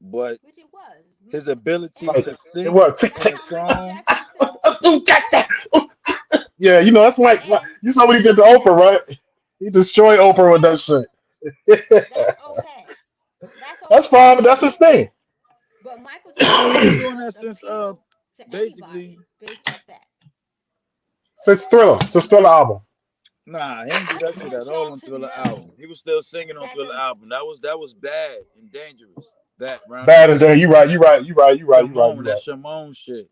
but Which it was. his ability Like to it sing was tick That's tick. in a how Michael song. Jackson said. Yeah, Yeah, you know that's like and you saw when he did the and Oprah, right? He destroyed that's Oprah with okay. that shit. That's okay. That's That's okay. fine, but that's his thing. But Michael Well, Jackson he's been has doing that enough since appeal to basically. anybody based off that. It's his Thriller album. Nah, he ain't do I that just shit want at all y'all on to Thriller album. know He was still singing on that Thriller album. That was bad and dangerous. That round the Bad and clock. then you right, you right, you right, you right, you right, Shimon, you that right. Shimon shit.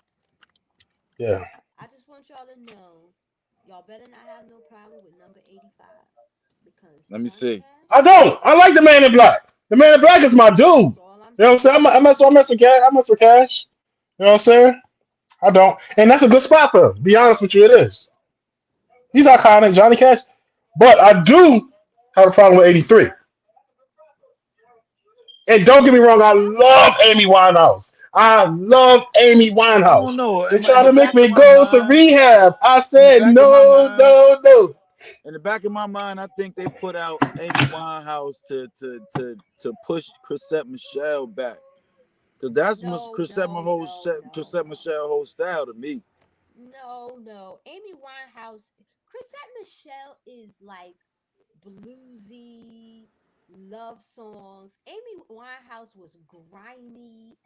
Yeah. I just want y'all to know y'all better not have no problem with number 85 because Let me Johnny see. Cash. I don't. I like the Man in Black. The Man in Black is my dude. You That's all I'm know what I'm saying? saying. I mess with Cash. I mess with Cash. You know what I'm saying? I don't. And that's a good spot for him. Be honest with you, it is. He's iconic, Johnny Cash. But I do have a problem with 83. And don't get me wrong, I Y'all can love Amy Winehouse. I love Amy I don't Winehouse. know. They In tried the to make back of me my go to mind, rehab. I in the said back of my no, mind, no, no. in the back of my mind, I think they put out Amy Winehouse to push Chrisette Michelle back. Cause that's no, Chrisette no, Michelle, no, no, Chrisette Michelle whole style to me. no. Amy Winehouse, Chrisette Michelle is like bluesy love songs. Amy Winehouse was grimy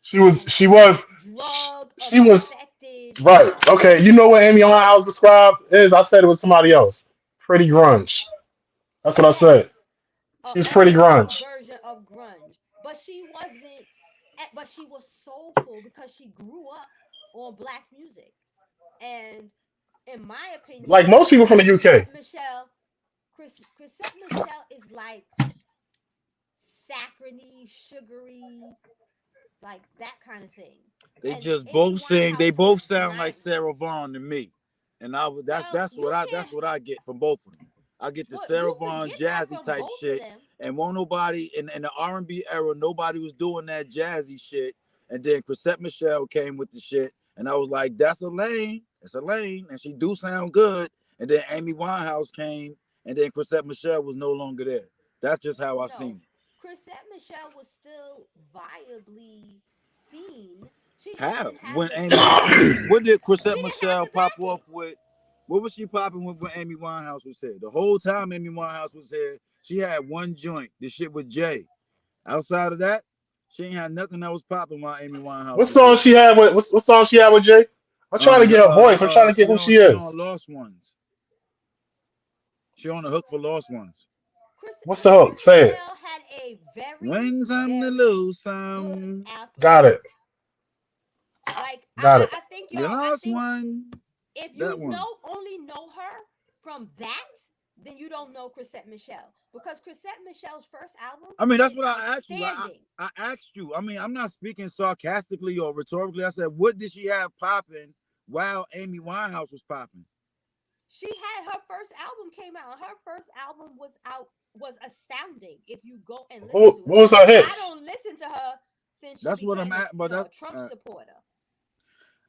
She was, and she was, drug she was affected. right. Okay, you know what Amy Winehouse described is? I said it was somebody else. Pretty grunge. That's what I said. Yes, She's a pretty early grunge. version of grunge, but she wasn't. But she was soulful because she grew up on black music, and in my Like opinion, most people from the UK. Chrisette Michelle is like saccharine, sugary, like that kind of thing. They And just Amy both sing. They Winehouse both was sound like grimy. Sarah Vaughan to me, and that's Well, that's what you I that's can't. what I get from both of them. I get the Well, Sarah you could Vaughan get that jazzy from type both of shit, them. and won't nobody in the R&B era, nobody was doing that jazzy shit. And then Chrisette Michelle came with the shit, and I was like, that's a lane, it's a lane, and she do sound good. And then Amy Winehouse came, and then Chrisette Michelle was no longer there. That's just how I No, seen it. Chrisette Michelle was still viably seen. She just How? didn't have When the Amy, backing. what did She Chrisette didn't have Michelle the pop off backing. with? What was she popping with when Amy Winehouse was here? The whole time Amy Winehouse was here, she had one joint, the shit with Jay. Outside of that, she ain't had nothing that was popping while Amy What Winehouse was song here. she had with what song she had with Jay? I'm trying to get her voice. I'm trying to get who she She on is. Lost Ones. She on the hook for Lost Ones. What's the hook? Chrisette Say it. Michelle had a very, When time to very lose good some, Got album. it. Like Got it. I think you y'all. I lost think one. if That you one. only know her from that, then you don't know Chrisette Michelle, because Chrisette Michelle's first album I mean, that's is what I asked you. outstanding. I asked you. I mean, I'm not speaking sarcastically or rhetorically. I said, what did she have popping while Amy Winehouse was popping? She had her first album came out. Her first album was astounding. If you go and listen What to it, was her I hits? don't listen to her since she That's what I'm became at. But a that's, Trump supporter.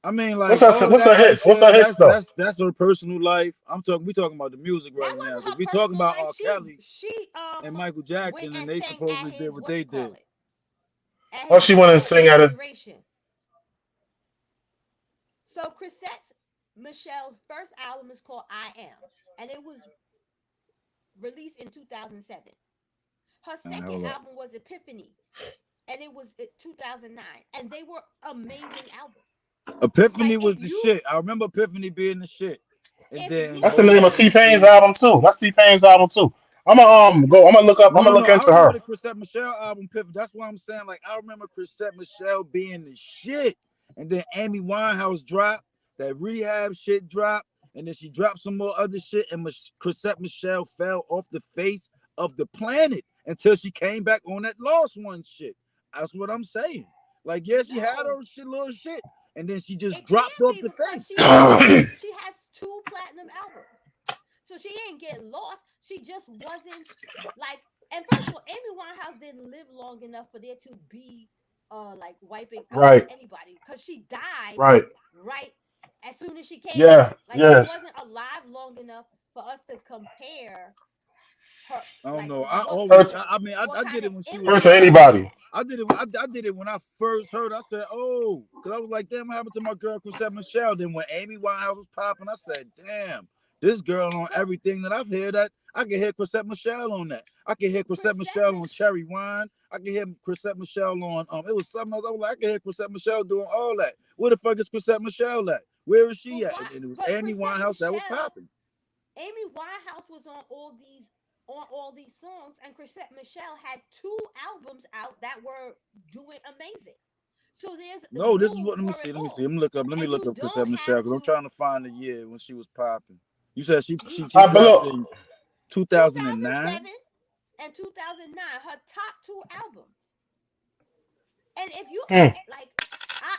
I mean, What's like her all what's her that right hits? What's her there. hits though? That's her personal life. I'm talking. We talking about the music That right now wasn't because her we talking personal about life. R. She Kelly she and Michael went Jackson, and and they sang at supposedly did his what what they you call did. it at Oh, his she went and sang at it. inauguration. So Chrisette Michelle's first album is called I Am, and it was released in 2007. Her second Hold up. album was Epiphany, and it was 2009, and they were amazing albums. Epiphany Like was the shit. I remember Epiphany being the shit. And if then you That's the Go name of Ahead listen T and Pain's See. album too. That's T Pain's album too. I'm if gonna you I'm gonna look up. I'm No, gonna no, no. look I into remember her. the Chrisette Michelle album, Epiphany. That's why I'm saying, like, I remember Chrisette Michelle being the shit. And then Amy Winehouse dropped, that rehab shit dropped, and then she dropped some more other shit, and Chrisette Michelle fell off the face of the planet until she came back on that Lost One shit. That's what I'm saying. Like, yeah, she had no, her shit, little shit, and then she just it dropped can't off be the because face. she has two platinum albums. So she ain't get lost. She just wasn't like. And first of all, Amy Winehouse didn't live long enough for there to be like wiping out Right, anybody, because she died right. right as soon as she came Yeah, out. Like she yeah. wasn't alive long enough for us to compare her, I don't like know. I Her, always, I mean, what I kind did of it when she was her to impact popping. she anybody. had. I did it. I did it when I first heard. I said, "Oh," because I was like, "Damn, what happened to my girl Chrisette Michelle?" Then when Amy Winehouse was popping, I said, "Damn, this girl on But everything that I've heard that I can hear Chrisette Michelle on that. I can hear Chrisette Chrisette Michelle on Mich- Cherry Wine. I can hear Chrisette Michelle on It was something else. I was like, I can hear Chrisette Michelle doing all that. Where the fuck is Chrisette Michelle at? Where is but she at? why? And it was But Amy Chrisette Winehouse that was Michelle, popping. Amy Winehouse was on all these songs, and Chrisette Michelle had two albums out that were doing amazing. So there's No, this is room what. Let me for see. it Let me see. all, Let me look up. Let me and look you up don't Chrisette Michelle have because I'm to. trying to find the year when she was popping. You said You she But dropped look, in 2009. 2007 and 2009, her top two albums. And if you hmm, like,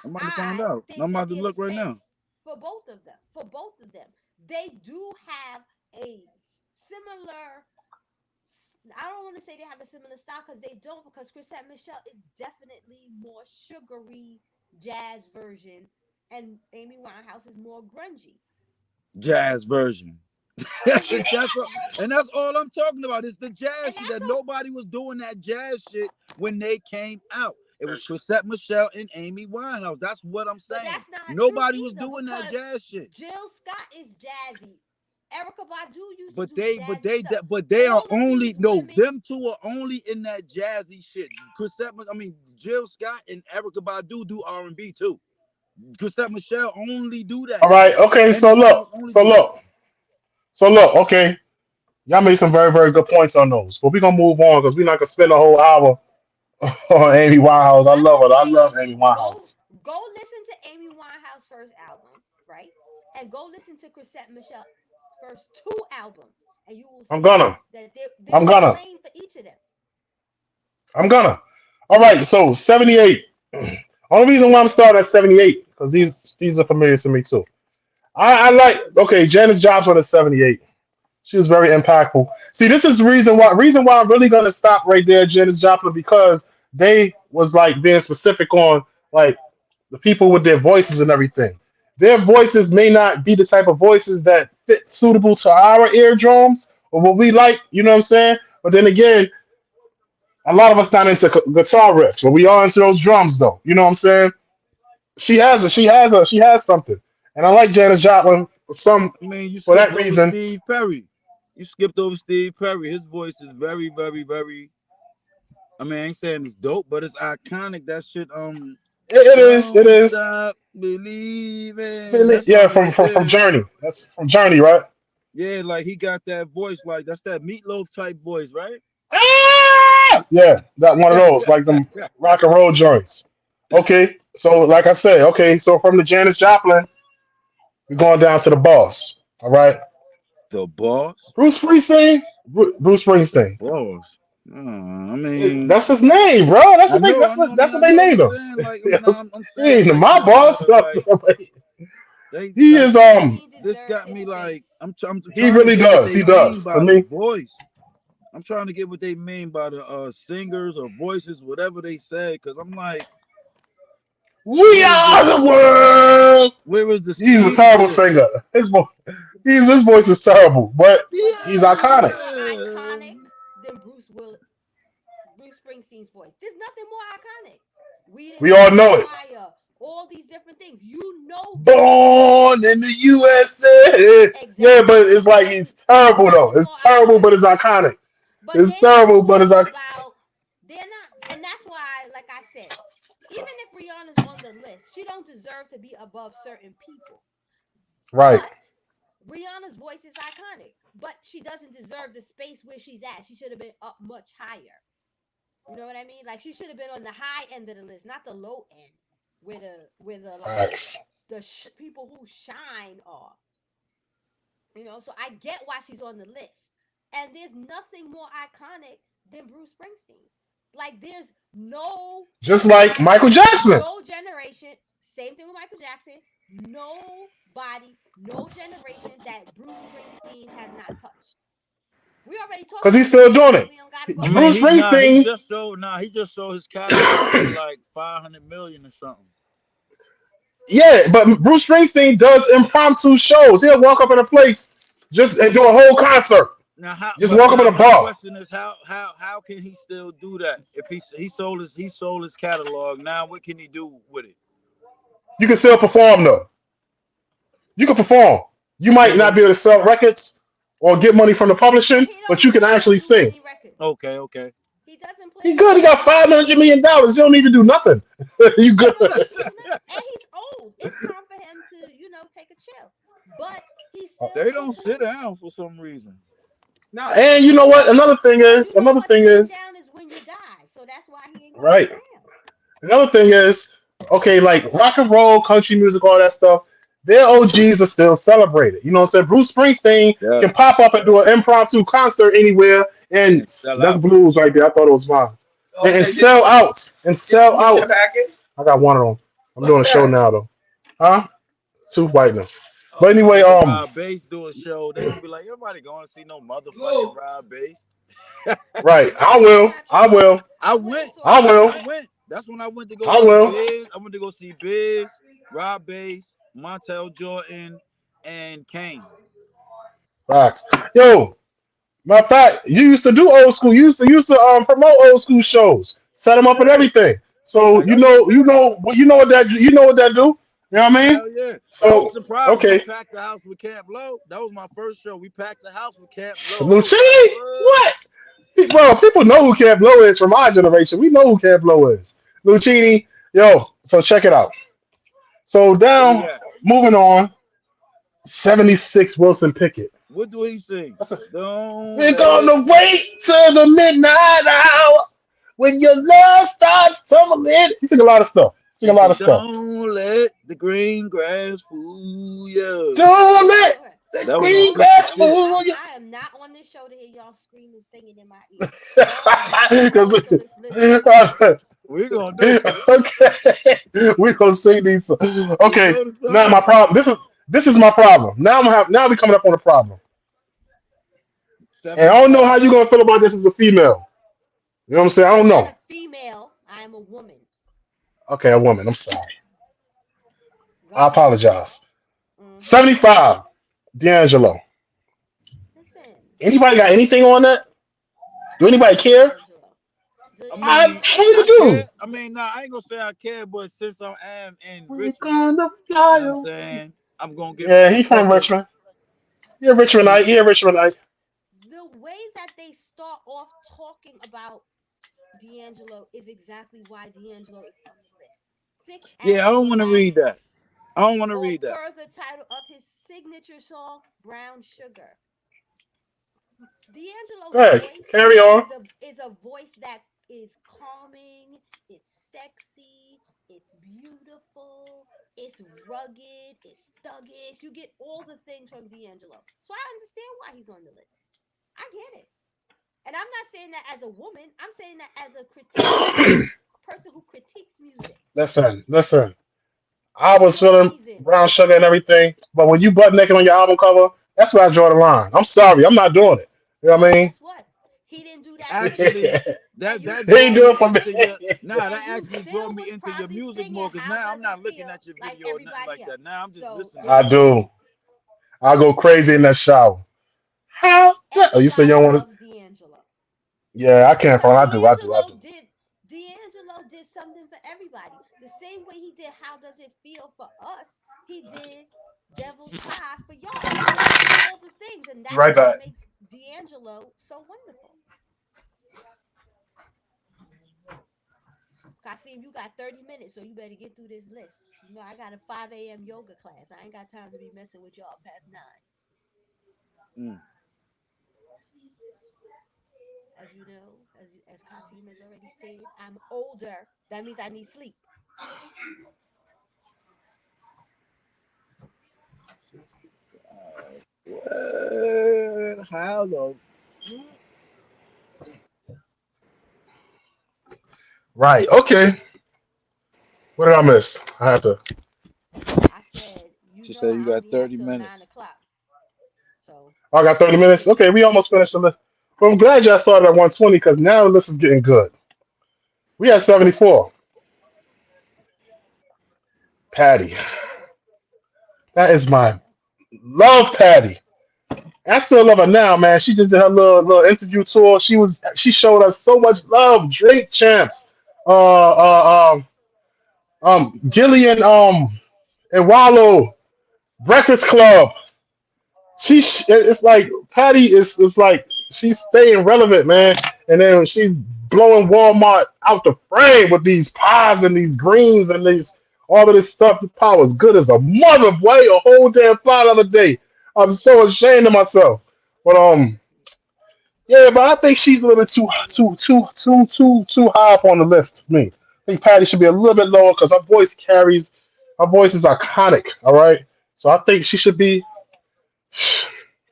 I'm about to find I out. think I'm that about to there's look right now. space for both of them. For both of them, they do have a similar. I don't want to say they have a similar style, because they don't. Because Chrisette Michelle is definitely more sugary jazz version, and Amy Winehouse is more grungy. Jazz version. And that's all I'm talking about. It's the jazz And shit that's that a nobody was doing that jazz shit when they came out. It was Chrisette Michelle and Amy Winehouse. That's what I'm But saying. that's not true Nobody was either, doing that because jazz shit. Jill Scott is jazzy. Erica Badu used to But do they, but jazzy they, stuff. but they are All of only these no. women, Them two are only in that jazzy shit. Jill Scott and Erica Badu do R&B too. Chrisette Michelle only do that all right, shit. okay. Amy Winehouse only do that. So look. Okay, y'all made some very very good points on those. But we're gonna move on because we're not gonna spend a whole hour on Amy Winehouse. I I'm love just her. I love saying, Amy go Winehouse. go listen to Amy Winehouse first album, right? And go listen to Chrisette Michelle first two albums, and you will I'm see gonna. that I'm there's a gonna. lane for each of them. I'm gonna. All right. So 78. Only reason why I'm starting at 78 because these are familiar to me too. I like. Okay, Janis Joplin is 78. She was very impactful. See, this is the reason why I'm really gonna stop right there, Janis Joplin, because they was like being specific on like the people with their voices and everything. Their voices may not be the type of voices that fit suitable to our eardrums or what we like, you know what I'm saying? But then again, a lot of us not into guitar riffs, but we are into those drums though. You know what I'm saying? She has something. And I like Janis Joplin I mean, you for that skipped over reason. Steve Perry. You skipped over Steve Perry. His voice is very, very, very. I mean, I ain't saying it's dope, but it's iconic. That shit. It Don't is. stop believing. Really, That yeah, song right from there. Journey. That's from Journey, right? Yeah, like he got that voice. Like that's that meatloaf type voice, right? Ah! Yeah, that one of those, like them rock and roll joints. Okay, so like I said, okay, so from the Janis Joplin, we're going down to the boss. All right. The boss. Bruce Springsteen. Bruce The Springsteen. boss. I mean, That's his name, bro. That's I what they. know, I know. I That's mean, what I they know. I'm named him. saying like, Yes. I'm He saying ain't like my boss. they He like is. And he this deserves got his me like space. I'm He trying to really get what does. they He mean does. To by the me, voice. I'm trying to get what they mean by the singers or voices, whatever they say, because I'm like, we where's are the world. where is the He's a sweet terrible voice? singer. His voice is terrible, but But he's there's nothing iconic. more Yeah. iconic than Bruce Springsteen's voice. There's nothing more iconic. We didn't We all start the know it. fire. All these different things. You know Bruce Springsteen. Born in the USA. Yeah, but Exactly. it's like he's terrible though. Nothing more It's terrible, but iconic. it's iconic. But It's they're not terrible, but it's talking like about, they're not, and that's why, like I said, even if Rihanna's on the list, she don't deserve to be above certain people. right. But Rihanna's voice is iconic. But she doesn't deserve the space where she's at. She should have been up much higher. You know what I mean? Like she should have been on the high end of the list, not the low end, where the like Facts. people who shine are. You know, so I get why she's on the list. And there's nothing more iconic than Bruce Springsteen. Like there's no Just like Michael Jackson. no generation. Same thing with Michael Jackson. Nobody, no generation that Bruce Springsteen has not touched. We already talked Because he's about still this. doing it. We don't gotta go I mean, Bruce into it. Springsteen, he just showed his catalog for like 500 million or something. yeah, but Bruce Springsteen does impromptu shows. He'll walk up in a place just and do a whole concert. Now how Just walk up in a my bar. question is how can he still do that if he sold his catalog, now what can he do with it? You can still perform though. You can perform. You might not So be able to sell records or get money from the But publishing, but you can he actually doesn't do sing. any records. okay. He doesn't He play good. He got records. $500 million. You don't need to do nothing. You good. You don't need to do nothing. And he's old. It's time for him to, take a chill. But he's still They don't sit performing. down for some reason. Now, and you know what? Well, you know what? Sitting Is down is when you die. So that's why he ain't gonna sit right. down. Another thing is, okay, like rock and roll, country music, all that stuff. Their OGs are still celebrated. You know what I'm saying? Bruce Springsteen Yeah. can pop up and do an impromptu concert anywhere, and And sell that's out. blues right there. I thought it was mine. And sell out and sell out. I got one of them. I'm doing a show now though. Huh? Two white now. But anyway, Like Rob Bass do a show, they gonna be like, everybody going to see no motherfucking Rob Bass. right. I That's will. not I true. will. I went and saw I Rob will. I Bass. went. That's when I went to go I see will. Biz. I went to go see Biz, Rob Bass, Montel Jordan, and Kane. Facts. Yo, matter of fact, you used to do old school. You used to promote old school shows, set them up and Yeah. everything. So Like I did that. you know what that do. You know what I mean? Hell yeah. I was So surprised we okay, packed the house with Camp Low. That was my first show. We packed the house with Camp Low. I was like, Lucci, what? what? Well, people know who Camp Blow is from our generation. We know who Camp Blow is. Lucchini, yo. So check it out. So Where he down, at? moving on. 76 Wilson Pickett. What do he sing? That's a, Don't we're let gonna wait till the midnight hour when your love starts tumbling. He sing a lot of stuff. Sing a He lot of said, stuff. don't let the green grass fool you. Don't let Okay. the That was my green sister grass shit. fool you. I am not on this show to hear y'all screaming, singing in my ear. Y'all need to sit somewhere so listen to my music. We're gonna do it. Okay, we're gonna sing these. You Okay, know the now my song? problem. This is my problem. Now we coming up on a problem, and I don't know how 75. you gonna feel about this as a female. You know what I'm saying? I don't I'm not know. a female. I am a woman. Okay, a woman. I'm sorry. Go I ahead. apologize. Mm-hmm. 75, D'Angelo. Listen, Anybody got anything on that? Do I anybody love care? D'Angelo. I I mean, D'Angelo is really I do. care. I mean, nah, I ain't gonna say I care, but since I am in We're Richmond, gonna you fly know what I'm away. saying? I'm gonna give him Yeah, his he from fucking Richmond. Yeah, Richmondite. Yeah, peace. Richmondite. the way that they start off talking about D'Angelo is exactly why D'Angelo is on the list. Thick Yeah, as I don't want to read that. molasses, I don't want to or read that. per the title of his signature song, Brown Sugar. Go D'Angelo's ahead. voice Carry on. is a voice that is calming, it's sexy, It's beautiful, it's rugged, it's thuggish. You get all the things from D'Angelo. So I understand why he's on the list. I get it. And I'm not saying that as a woman, I'm saying that as a a person who critiques music. Listen. I There's was no feeling reason. brown sugar and everything, but when you butt naked on your album cover, that's where I draw the line. I'm sorry, I'm not doing it. You know what Well, I mean? guess what? He didn't do that for you. Actually, And that you that He ain't draw still do it me for was into singing. your me. that And you actually draw still me was into your probably music singing more because How now I'm Does It not looking Feel at your like video or nothing like everybody that. else. Now I'm just So listening. I there, do. I go crazy in that shower. How? Oh, you said you everybody don't want to? loves D'Angelo. Yeah, I can't Because front. I do. D'Angelo did something for everybody. The same way he did How Does It Feel for us, he did Devil's High for y'all. He did all the things, and Be that's right what back. makes D'Angelo so wonderful. Kasim, you got 30 minutes, so you better get through this list. You know, I got a 5 a.m. yoga class. I ain't got time to be messing with y'all past 9. Mm. As you know, as Kasim has already stated, I'm older. That means I need sleep. 65. What? How the fuck? Right. Okay. What did I miss? I have to. I said, you She know, said you I got only have 30 till 9 minutes. o'clock. So Oh, I got I'm 30 gonna minutes. take Okay, this. we almost finished the list. Well, I'm glad y'all started at 120 because now this is getting good. We had 74. Patty. Yes. That is my Yeah. love, Patty. I still love her now, man. She just did her little interview tour. She showed us so much love. Drink champs, Gillian, and Wallow, Breakfast Club. It's like Patty is like she's staying relevant, man. And then she's blowing Walmart out the frame with these pies and these greens and these all of this stuff. The pie was good as a mother, boy. A whole damn pie the other day. I'm so ashamed of myself. But yeah, but I think she's a little bit too high up on the list for me. I think Patty should be a little bit lower because her voice is iconic. All right, so I think she should be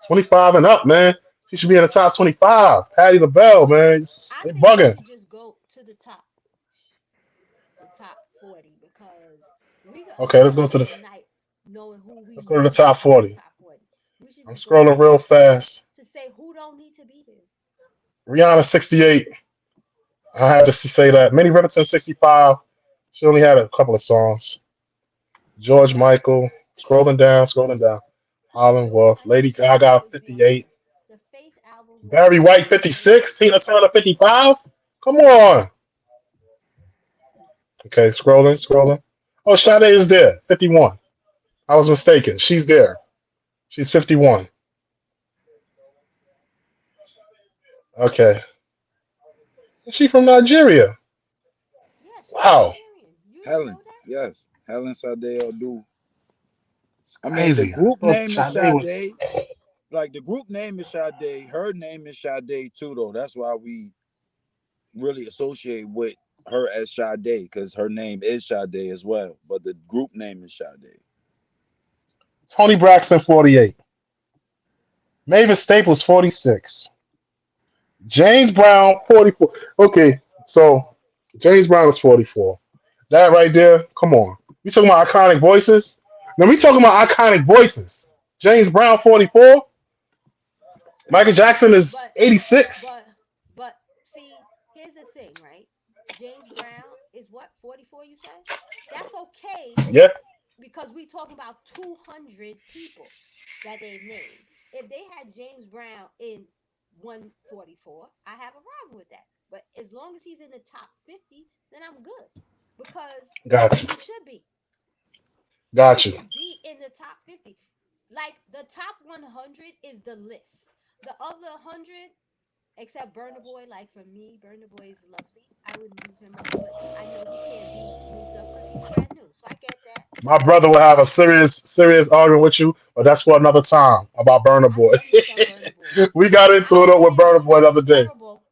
25 and up, man. She should be in the top 25. Patty LaBelle, Well, man, I they think we bugging. should just go to the top 40, because we could Okay, let's already go to spend the the night knowing who we let's go to the need to top be in the 40. top 40. We should I'm be going scrolling list real by list fast. to say who don't need to be there. Rihanna 68. I had to say that. Minnie Riperton 65. She only had a couple of songs. George Michael. Scrolling down. Holland George Wolf. Michael Lady was here Gaga with me. 58. The Faith album was Barry here White with me. 56. Tina Turner 55. Come on. Okay, scrolling. Oh, Sade is there. 51. I was mistaken. She's there. She's 51. Okay. Is she from Nigeria? Yeah, she's Wow. Nigerian. You didn't Helen. know that? Yes. Helen Sade do. It's I mean, the crazy. I group thought name is Sade was. Sade. Like the group name is Sade. Her name is Sade too, though. That's why we really associate with her as Sade because her name is Sade as well. But the group name is Sade. Tony Braxton 48. Mavis Staples 46. James Brown 44. Okay, so James Brown is 44. That right there, come on. We talking about iconic voices? Now we talking about iconic voices. James Brown 44. Michael Jackson is But 86. but but see, here's the thing, right? James Brown is what, 44 you say? That's okay, Yeah, because we talking about 200 people that they've named. If they had James Brown in 144, I have a problem with that. But as long as he's in the top 50, then I'm good, because that's got where you. he should be. He Got you. should be in the top 50. Like the top 100 is the list. The other 100, except Burner Boy, like for me, Burner Boy is lovely. I would move him up, but I know he can't be moved up because he's brand new. So I get that. My brother will have a serious argument with you, but that's for another time about Burner I Boy. love me some Burner Boy. We got I into it know he with didn't Burner do Boy the nothing other day. terrible.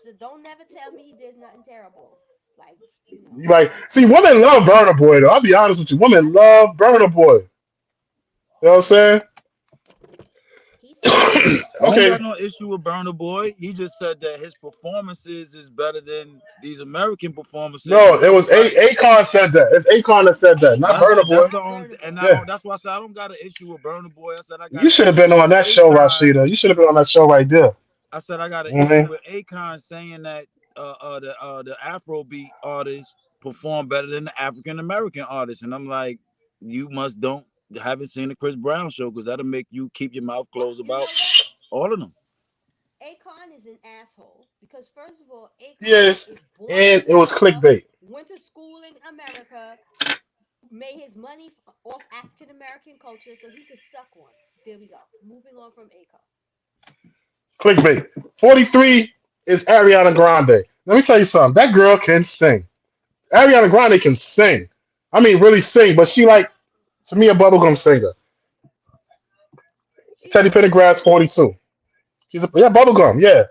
So don't never tell me he did nothing terrible. Like, You like see women love Burner Boy though. I'll be honest with you. Women I do. love Burner Boy. You know what I'm saying? He's fire. I don't Okay. got no issue with Burner Boy. He just said that his performances is better than these American performances, No, and I it was was like, Akon said that. It's Akon that said that, not that's Akon, Burner the Boy. that's not the only, Burner and Boy. I Yeah. don't. That's why I said I don't got an issue with Burner Boy. I said I got You an should have been issue on with that show, Akon. Rashida. You should have been on that show right there. I said I got an You know what I issue mean? with Akon saying that the Afrobeat artists perform better than the African American artists, and I'm like, you must don't haven't seen the Chris Brown show because that'll make you keep your mouth closed You about know what? all of them. Akon is an asshole because first of all, Akon Yes. is born in And it was America, clickbait. went to school in America, made his money off African American culture, so he could suck one. There we go. Moving on from Akon. Clickbait. 43 is Ariana Grande. Let me tell you something. That girl can sing. Ariana Grande can sing. I mean, really sing, but she like to me a bubblegum singer. She's a Teddy bubblegum Pendergrass, singer. 42. She's a yeah, bubblegum, yeah.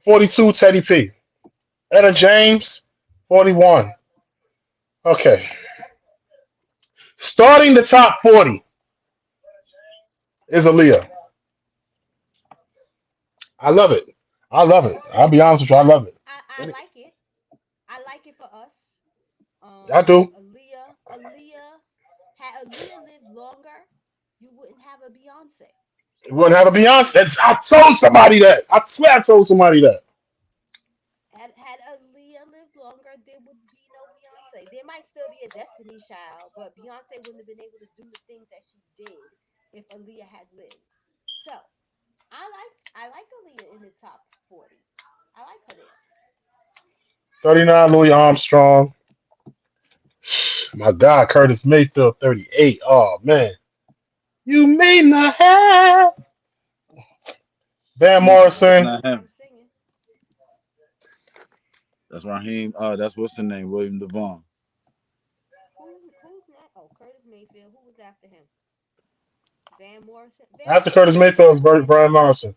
42, Teddy P. Etta James, 41. Okay. Starting the top 40 is Aaliyah. I love it. I love it. I'll be honest with you, I love it. I like it. I like it for us. I do. Had Aaliyah lived longer, you wouldn't have a Beyonce. We wouldn't have a Beyonce. I told somebody that. I swear I told somebody that. Had Aaliyah lived longer, there would be no Beyonce. There might still be a Destiny Child, but Beyonce wouldn't have been able to do the things that she did if Aaliyah had lived. So I like Aaliyah in the top 40. I like her there. 39, Louis Armstrong. My God, Curtis Mayfield, 38. Oh, man. You may not have. Van Mm, that's Morrison. not him. I'm singing. That's Raheem. That's what's the name? William Devon. Who's next? Oh, Curtis Mayfield. Who was after him? Van Morrison. Van After Morrison Curtis can Mayfield was sing. Yes, he Brian can. Morrison.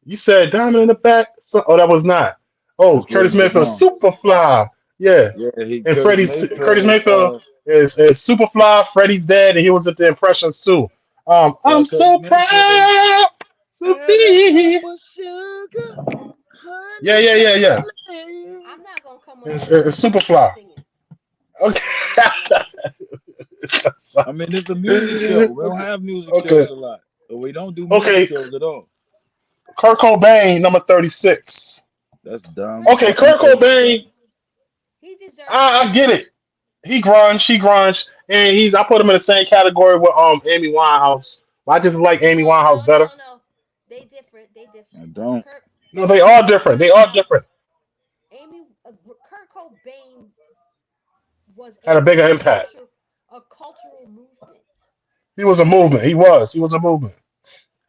You said Diamond in the Back? Oh, that was not. Oh, That's Curtis William Mayfield, Devon. Superfly. Yeah. Yeah, he And Curtis Freddie's Mayfield Curtis was Mayfield is Superfly. Freddie's dead, and he was at the Impressions too. I'm Curtis so Mayfield was proud to add a be. cup of sugar, Yeah, honey, yeah, yeah, yeah. honey. I'm not gonna come on It's, here and it's pretend like I'm Superfly. singing. Okay. I mean, it's a music show. We don't have music Okay. shows a lot. Or we don't do music Okay. shows at all. Kurt Cobain, number 36. That's dumb. Kurt Okay, All them Kurt shows Cobain, is dumb. Cobain. he deserves I more. get it. He grunge, and I put him in the same category with Amy Winehouse. I just like Amy No, Winehouse no, better. no, no. They different. They I different. don't. Kurt No, they all Amy different. They all Winehouse, different. Kurt Cobain was Had a bigger impact. a cultural movement. He was a Like, movement. He was. He was a movement.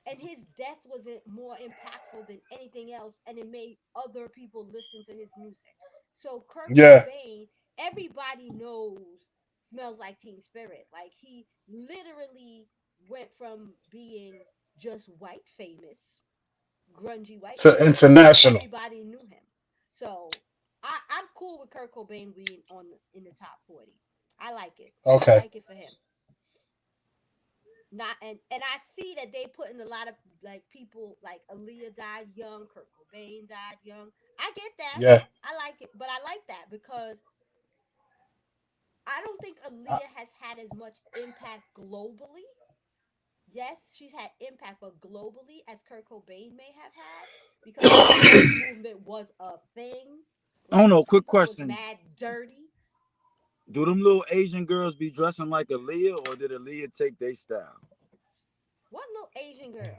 and his death was more impactful than anything else, and it made other people listen to his music. So Kurt Yeah. Cobain, everybody knows, smells like Teen Spirit. Like, he literally went from being just white famous, grungy white To famous, to international. everybody knew him. So I'm cool with Kurt Cobain being on in the top 40. I like it. I Okay. like it for him. Not and I see that they put in a lot of like people like Aaliyah died young, Kurt Cobain died young. I get that. Yeah. I like it, but I like that because I don't think Aaliyah has had as much impact globally. Yes, she's had impact, but globally as Kurt Cobain may have had because the grunge movement was a thing. I don't Like, know. Quick people was question: mad dirty. do them little Asian girls be dressing like Aaliyah, or did Aaliyah take their style? What little Asian girls?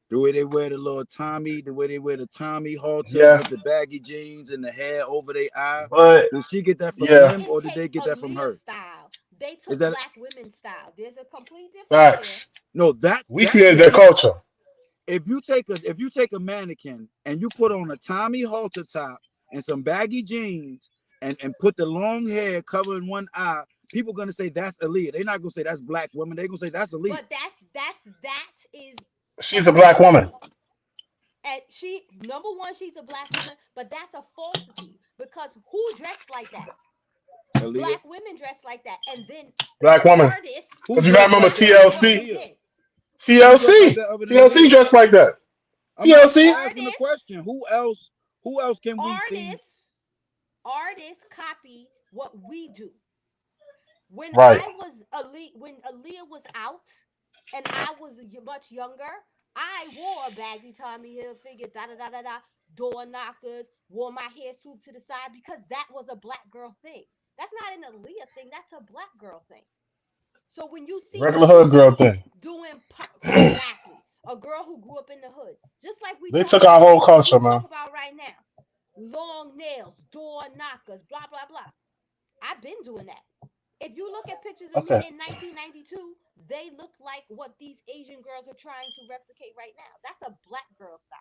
The way they wear the little Tommy, the way they wear the Tommy halters Yeah. with the baggy jeans and the hair over their eye. But Did she get that from They yeah. them, didn't or did they take get that from Aaliyah's her? style. They Is took that black women's style. There's a complete difference there. Facts. no? That's We that's created their different. culture. If you take a mannequin and you put on a Tommy halter top and some baggy jeans and put the long hair covering one eye, people gonna say that's Aaliyah. They're not gonna say that's black woman. They're gonna say that's Aaliyah. But that is a She's a black woman. falsity. And she, number one, she's a black woman, but that's a falsity because who dressed like that? Aaliyah. Black women dress like that, and then Black woman. artists Who Because you gotta dressed remember like that other than what TLC. they Aaliyah? did. Who dressed like TLC. that other than TLC Aaliyah? just like that. I'm just TLC. asking a Artists, question. Who else? Who else can we see? artists, artists copy what we do. When Right. When Aaliyah was out, and I was much younger, I wore a baggy Tommy Hilfiger, da da da da da, door knockers, wore my hair swooped to the side because that was a black girl thing. That's not an Aaliyah thing. That's a black girl thing. So when you see Regular me hood girl thing. doing exactly a girl who grew up in the hood, just like They took our whole we culture, talk man. about right now, long nails, door knockers, blah blah blah. I've been doing that. If you look at pictures of me Okay. in 1992, they look like what these Asian girls are trying to replicate right now. That's a black girl style.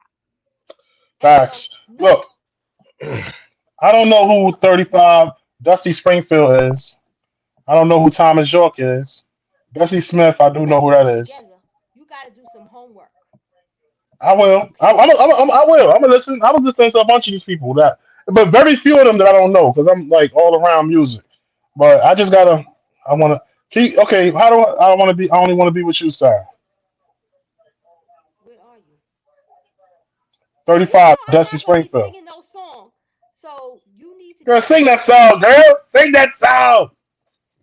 And so, Facts. no, Look, I don't know you who look, 35 Dusty Springfield is. I don't know who Thomas York is. Bessie Dusty Smith, I Springfield, do know better who get that it is. together. You got to do some homework. I will. Okay. I will. I'm gonna listen. I was listening to a bunch of these people that, but very few of them that I don't know because I'm like all around music. But I just gotta. I wanna. Okay. How do I want to be? I only want to be with you, sir. Where are you? You 35 know I'm Dusty not going to be Springfield. singing no song. So you need to Girl, get your sing that ass song, together. girl. Sing that song.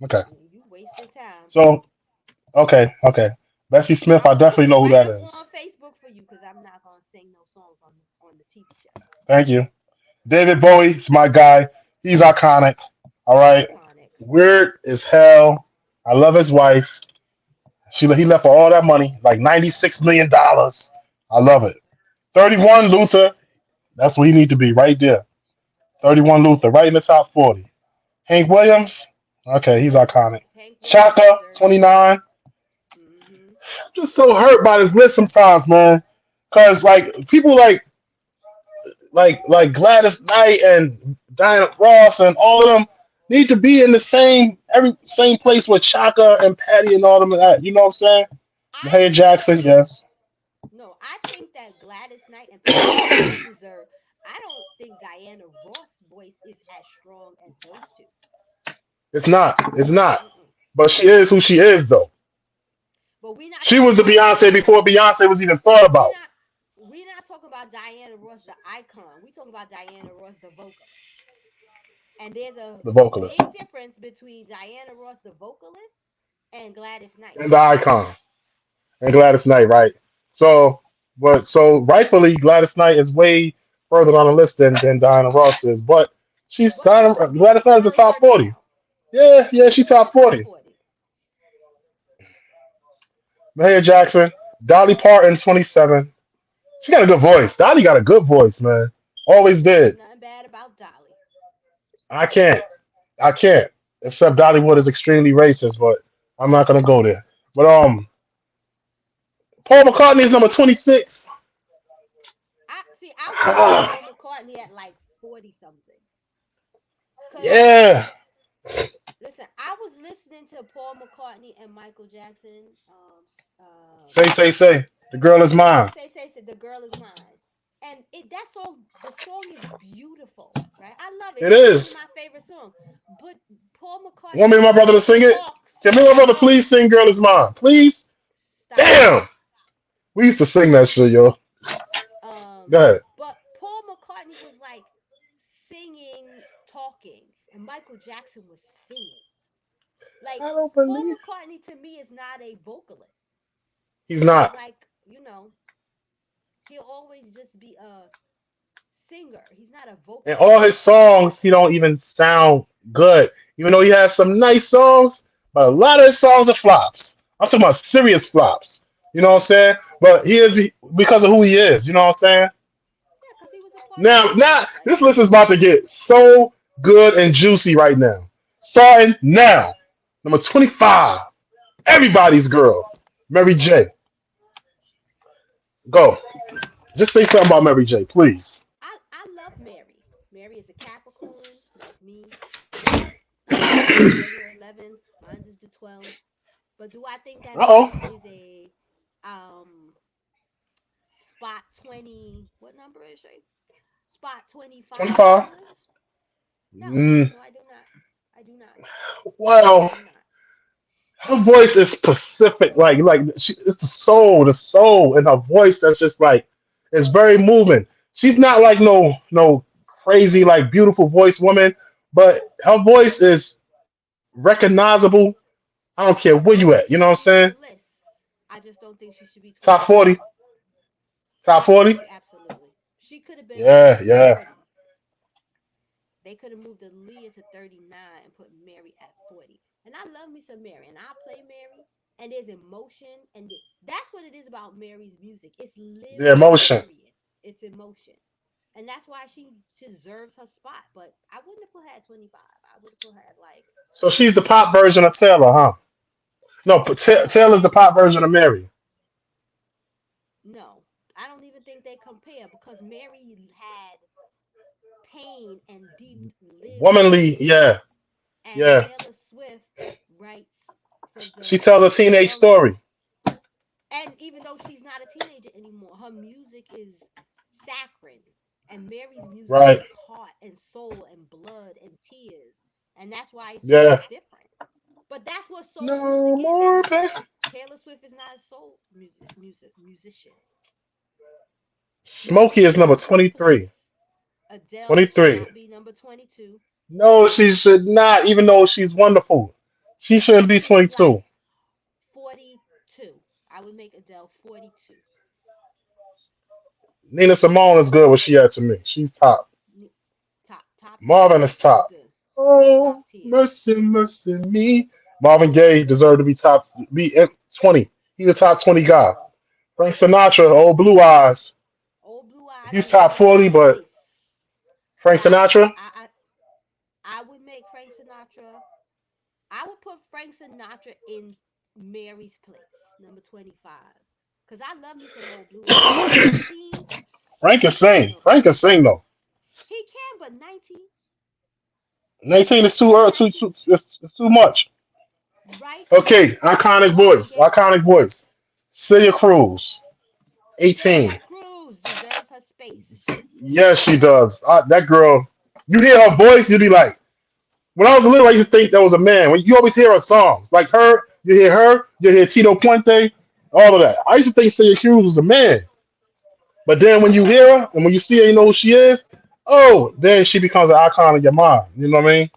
Okay. You wasting time. So okay. Okay. Bessie Smith, I I'm going to put definitely it know who right that up is. on Facebook for you because I'm not going to sing no songs on the TV show. Thank you. David Bowie is my guy. He's iconic. All right. Iconic. Weird as hell. I love his wife. He left for all that money, like $96 million. I love it. 31 Luther. That's where he need to be right there. 31 Luther, right in the top 40. Hank Williams. Okay, he's iconic. Hank Williams Chaka, deserves it. 29. Hmm. I'm just so hurt by this list sometimes, man. Cause like people like Gladys Knight and Diana Ross and all of them need to be in the same place with Chaka and Patty and all them at. You know what I'm saying? I Mahalia think Jackson, yes. no, I think that Gladys Knight and Patti LaBelle deserve. I don't think Diana Ross' voice is as strong as those two. It's not. It's not. Mm-mm. But she is who she is, though. But we're not She talking was the about Beyonce Diana. before Beyonce was even thought We about. not we're not talking about Diana Ross the icon. We talking about Diana Ross the vocalist. And there's a The vocalist big difference between Diana Ross the vocalist and Gladys Knight. and the icon and Gladys Knight, right? So, but so rightfully, Gladys Knight is way further on the list than Diana Ross is. But But she's a Gladys Knight is the top earlier 40. now. Yeah, She's yeah, still she's in the top top 40. 40. Mahalia Jackson, Dolly Parton, 27. She got a good voice. Dolly got a good voice, man. Always Can't say did. nothing bad about Dolly. I can't. I can't. Except Dollywood is extremely racist, but I'm not gonna go there. But Paul McCartney is number 26. I would put Paul McCartney at like 40 something. Cause Yeah. listen, I was listening to Paul McCartney and Michael Jackson. Say. The girl is mine. Say, the girl is mine, and that song, the song is beautiful, right? I love it. It It's probably is. my favorite song. But Paul You want McCartney me and my brother to sing it? talks Can me and my brother about please sing Girl Is Mine? no, Please? stop. Damn. We used to sing that shit, yo. Go ahead. But Paul McCartney was like singing, talking, and Michael Jackson was singing. I Like don't Paul believe McCartney to me is not a vocalist. he's He's not. like, he'll always just be a singer. He's not a And all vocalist. his songs, he don't even sound good. Even though he has some nice songs, but a lot of his songs are flops. I'm talking about serious flops. You know what I'm saying? But he is because of who he is. You know what I'm saying? Yeah, because he was a part of Now, music. Like this list is about to get so good and juicy right now. Starting now, number 25, everybody's girl, Mary J. Go. Just say something about Mary J, please. I love Mary. Mary is a Capricorn, like me. She's a January 11th. Mine is the 12th. But do I think that Uh oh. Mary is a um spot 20? What number is she? Spot 25 on 25. the list? No, Mm, no, I do not. I I do not. I Well, do not. her voice is specific. It's the soul in her voice. That's just like it's very moving. She's not like no crazy like beautiful voice woman, but her voice is recognizable. I don't care where you I at. You know think what I'm she should be saying? on the list. I just don't think she should be Top 25. 40, top 40. Absolutely. She could have been Yeah, on yeah. 40. They could have moved Aaliyah to 39 and put Mary at 40. And I love me some Mary, and I play Mary, and there's emotion, and that's what it is about Mary's music. It's The lived emotion. experience. It's emotion, and that's why she deserves her spot. But I wouldn't have put her at 25. I would have put her at like So she's the pop version of Taylor, huh? No, no Taylor's the Taylor pop version of Swift. Mary. No, I don't even think they compare because Mary had pain and deep lived Womanly, experience, yeah, and yeah. Taylor Swift writes for She the tells a teenage young. story. And even though she's not a teenager anymore, her music is saccharine. And Mary's music Right. is heart and soul and blood and tears. And that's why it Yeah. sounds different. But that's what soul No music is. more And pain. Taylor Swift is not a soul musician. Number Smokey is number 26 23. place, Adele should 23. not be number 22. No, she should not, even though she's wonderful. She shouldn't She be should be like 22. 42. I would make Adele 42. Nina Simone is good what she had to me. She's top. Top tier. Marvin is She's top. good. Oh, Top tier. mercy, mercy me. Marvin Gaye deserved to be top, be at 20. He's a top 20 guy. Frank Sinatra, old Definitely. blue eyes. Old Blue Eyes He's is top the 40, next but place. Frank I Sinatra, I would make Frank Sinatra. I would put Frank Sinatra in Mary's place, number 25. Cause I love me some old Blue Eyes, but 19, Frank can I don't sing. know about Frank can that. sing though. He can, but 19, 19 is too early, 19, it's too much. right? Okay, So iconic Marvin voice. Gaye, Iconic voice. Celia Cruz, Celia 18. Cruz deserves her space. Yes, she does. That girl, you hear her voice, you'll be like, when I was little, I used to think that was a man. When you always hear her songs, like her, you hear Tito Puente, all of that. I used to think Celia Cruz was a man. But then when you hear her and when you see her, you know who she is. Oh, then she becomes an icon of your mind. You know what I mean?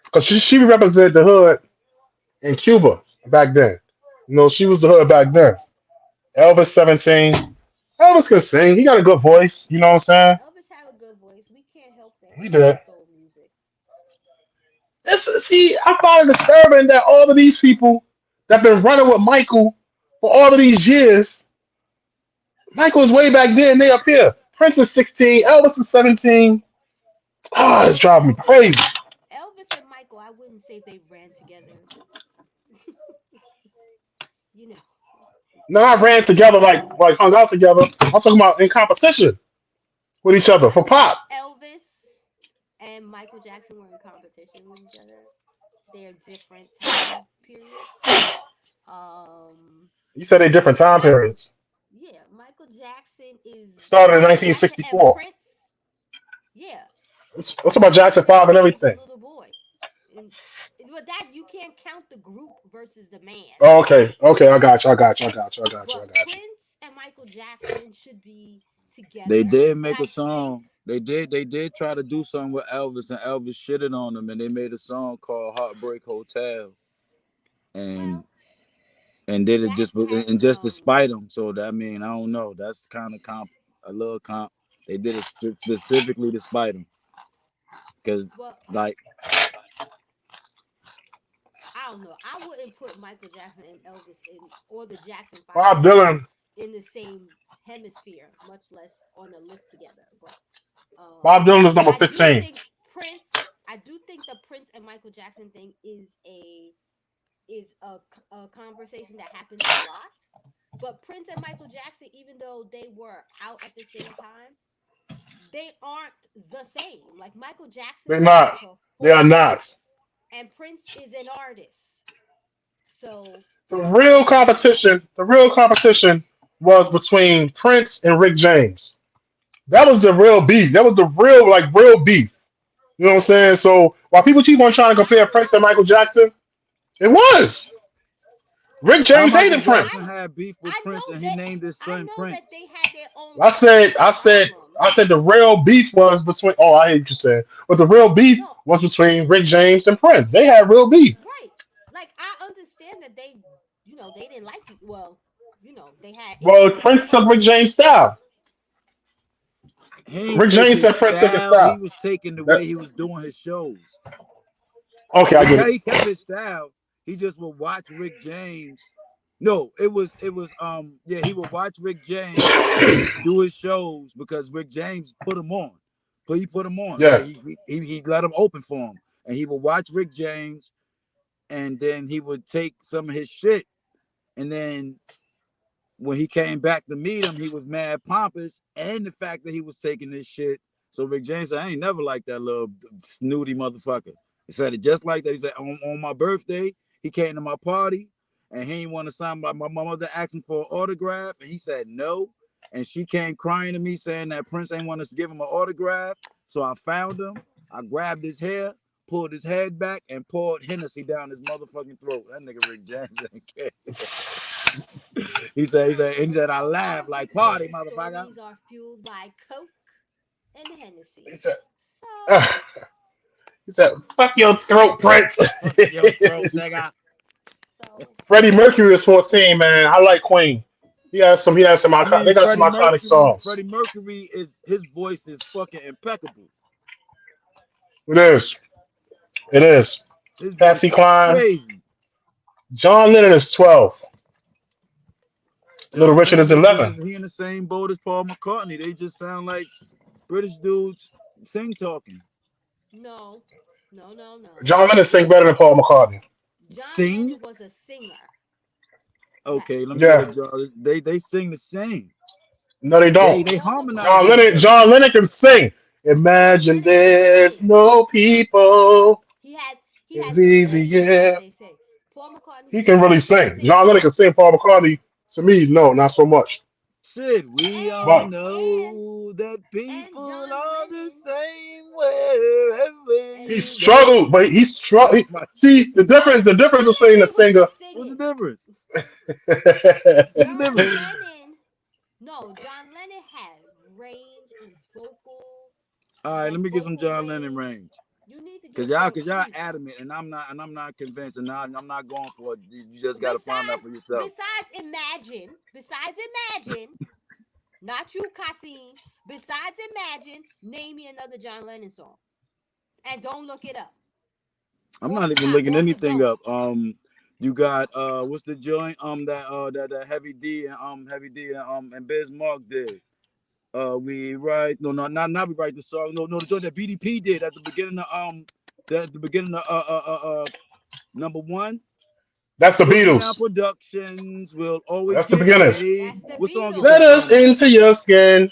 Because she represented the hood in Cuba back then. You know, she was the hood back then. Elvis 17. Elvis can sing. He got a good voice. You know what I'm saying? Elvis had a good voice. We can't help that He Elvis did. stole music. See, I find it disturbing that all of these people that been running with Michael for all of these years, Michael's way back then, they up here. Prince is 16, Elvis is 17. Ah, it's Well, driving me crazy. Elvis and Michael, I wouldn't say they ran together. You know, Not ran Elvis together was like hung out together. I'm talking about in competition with each other I for don't think pop. Elvis and Michael Jackson were in competition with each other. They're different time periods. Um, You said they different time Michael, periods. yeah, Michael Jackson is Started in Michael Jackson and 1964. Prince. Yeah, Let's talk about Michael Jackson 5 and Jackson was a everything. little boy, and but that you can't count the group versus the man. Oh, okay. Okay, I got you. I got you. I got you. I got you. I But got you. Prince and Michael Jackson should be They together. did But make a I think, song. They did try to do something with Elvis, and Elvis shitted on them, and they made a song called "Heartbreak Hotel," and well, did it that just has and just to spite him. So that I mean, I don't know. That's kind of a little comp. They did it specifically to spite him, because well, like I don't know. I wouldn't put Michael Jackson and Elvis in or the Jackson Five Bob brothers Dylan. in the same hemisphere, much less on a list together. But Bob Dylan is number I do 15. think Prince. I do think the Prince and Michael Jackson thing is a conversation that happens a lot. But Prince and Michael Jackson, even though they were out at the same time, they aren't the same. Like Michael Jackson They're is a not. They are performer not. and Prince is an artist. So The real competition was between Prince and Rick James. That was the real beef. That was the real, like real beef. You know what I'm saying? So while people keep on trying to compare Prince and Michael Jackson, it was Rick How James Michael hated Jackson Prince. had beef with I Prince know and he that named his I son know that Prince. they had their own I said, personal I said, problems. I said the real beef was between. Oh, I hate what you said, but the real beef No, was between Rick James and Prince. They had real beef. right. Like I understand that they, they didn't like it. Well, they had Well, issues Prince took Rick James' personally. style. He ain't Rick take James his said Prince took his style. He style. was taking the That, way he was doing his shows. okay, I get it. He kept his style. He just would watch Rick James. No, it was yeah, he would watch Rick James do his shows because Rick James put him on. But he put him on. Like Yeah, he let him open for him. And he would watch Rick James and then he would take some of his shit. And then when he came back to meet him, he was mad pompous and the fact that he was taking this shit. So Rick James said, I ain't never like that little snooty motherfucker. He said it just like that. He said, on my birthday, he came to my party and he didn't want to sign my mother asked him for an autograph. And he said no. And she came crying to me saying that Prince ain't want us to give him an autograph. So I found him. I grabbed his hair, pulled his head back, and poured Hennessy down his motherfucking throat. That nigga Rick James ain't care. He said, I laughed like party, His motherfucker. stories are fueled by Coke and Hennessy. he said, uh, So, he said, "Fuck your throat, Prince." Fuck your throat, nigga. so Freddie Mercury is 14, man. I like Queen. He has some. He has some. I They mean, got some iconic songs. Freddie Mercury is his voice is fucking impeccable. It is. It is. His voice Patsy is Cline. crazy. John Lennon is 12. Little John Richard is Lennon 11. he in the same boat as Paul McCartney. They just sound like British dudes sing talking. no, no. John Lennon sing better than Paul McCartney. John Sing? Lennon was a singer. Yes. Okay, let me get Yeah. it, y'all. They sing the same. No, they don't. They Paul harmonize John with McCartney each Lennon. other. John Lennon can sing. John Imagine Lennon can there's sing. no people. He has It's easy, range, as yeah. they say. Paul McCartney He can can really sing. sing. John Lennon can sing. Paul McCartney, to me, no, not so much. Shit, we all But And know that and people John are the Lennon same wherever and he you go. struggled. But he struggled. That's my. See the difference. don't The difference hit between the me with the singer. What's the singing. difference? What's the John difference? Lennon. No, John Lennon had range and All right, let me get some vocal John Lennon range. range. You need to Cause get y'all, some. cause y'all Please. adamant, and I'm not convinced, and I'm not going for it. You just got to find out Besides, for yourself. besides imagine, not you, Kasim. Besides imagine, name me another John Lennon song, and don't look it up I'm off not the even top, looking off the anything dome. up. You got what's the joint that Heavy D and Biz Mark did. We write no, not we write the song. No, the joint that BDP did at the beginning of at the beginning of number one. That's the Put me on Beatles. productions. Will always That's the get beginners. paid. That's the What song is Let Beatles. that? us into your skin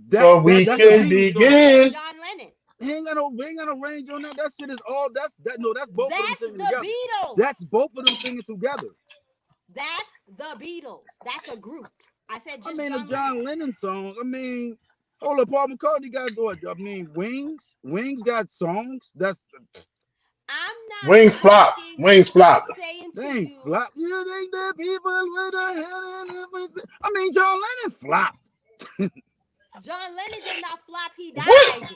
so we That's a can No, Beatles song. that's begin. John Lennon. He ain't got no range on that. That shit is all that's both of them That's singing the together. Beatles. That's both of them singing together. That's the Beatles. That's a group. I said I just mean, a John Lennon. John Lennon song. I mean, hold up, Paul McCartney got what? I mean, Wings. Wings got songs. I'm not Wings flop. talking. Wings I'm flop. saying They to ain't you, flop. You think the people with a head in it? I mean, John Lennon flopped. John Lennon did not flop. He What? died.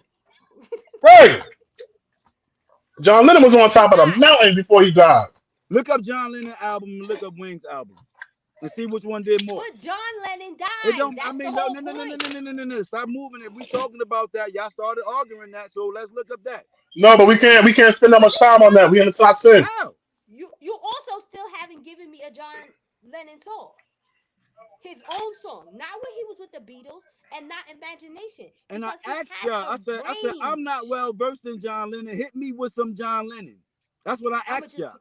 Right. John Lennon was on He top of the died. mountain before he died. Look up John Lennon album and look up Wings album and see which one did more. But John Lennon It died. don't. I That's the mean, whole point. no. Stop moving it. We talking about that. Y'all started arguing that, so let's look up that. No, but we can't spend that But much you time on that. still We in the top 10. How? you also still haven't given me a John Lennon song. His own song, not when he was with the Beatles and not Imagination, And I because he asked had y'all. a I said, I'm range. not well versed in John Lennon. Hit me with some John Lennon. That's what I asked y'all.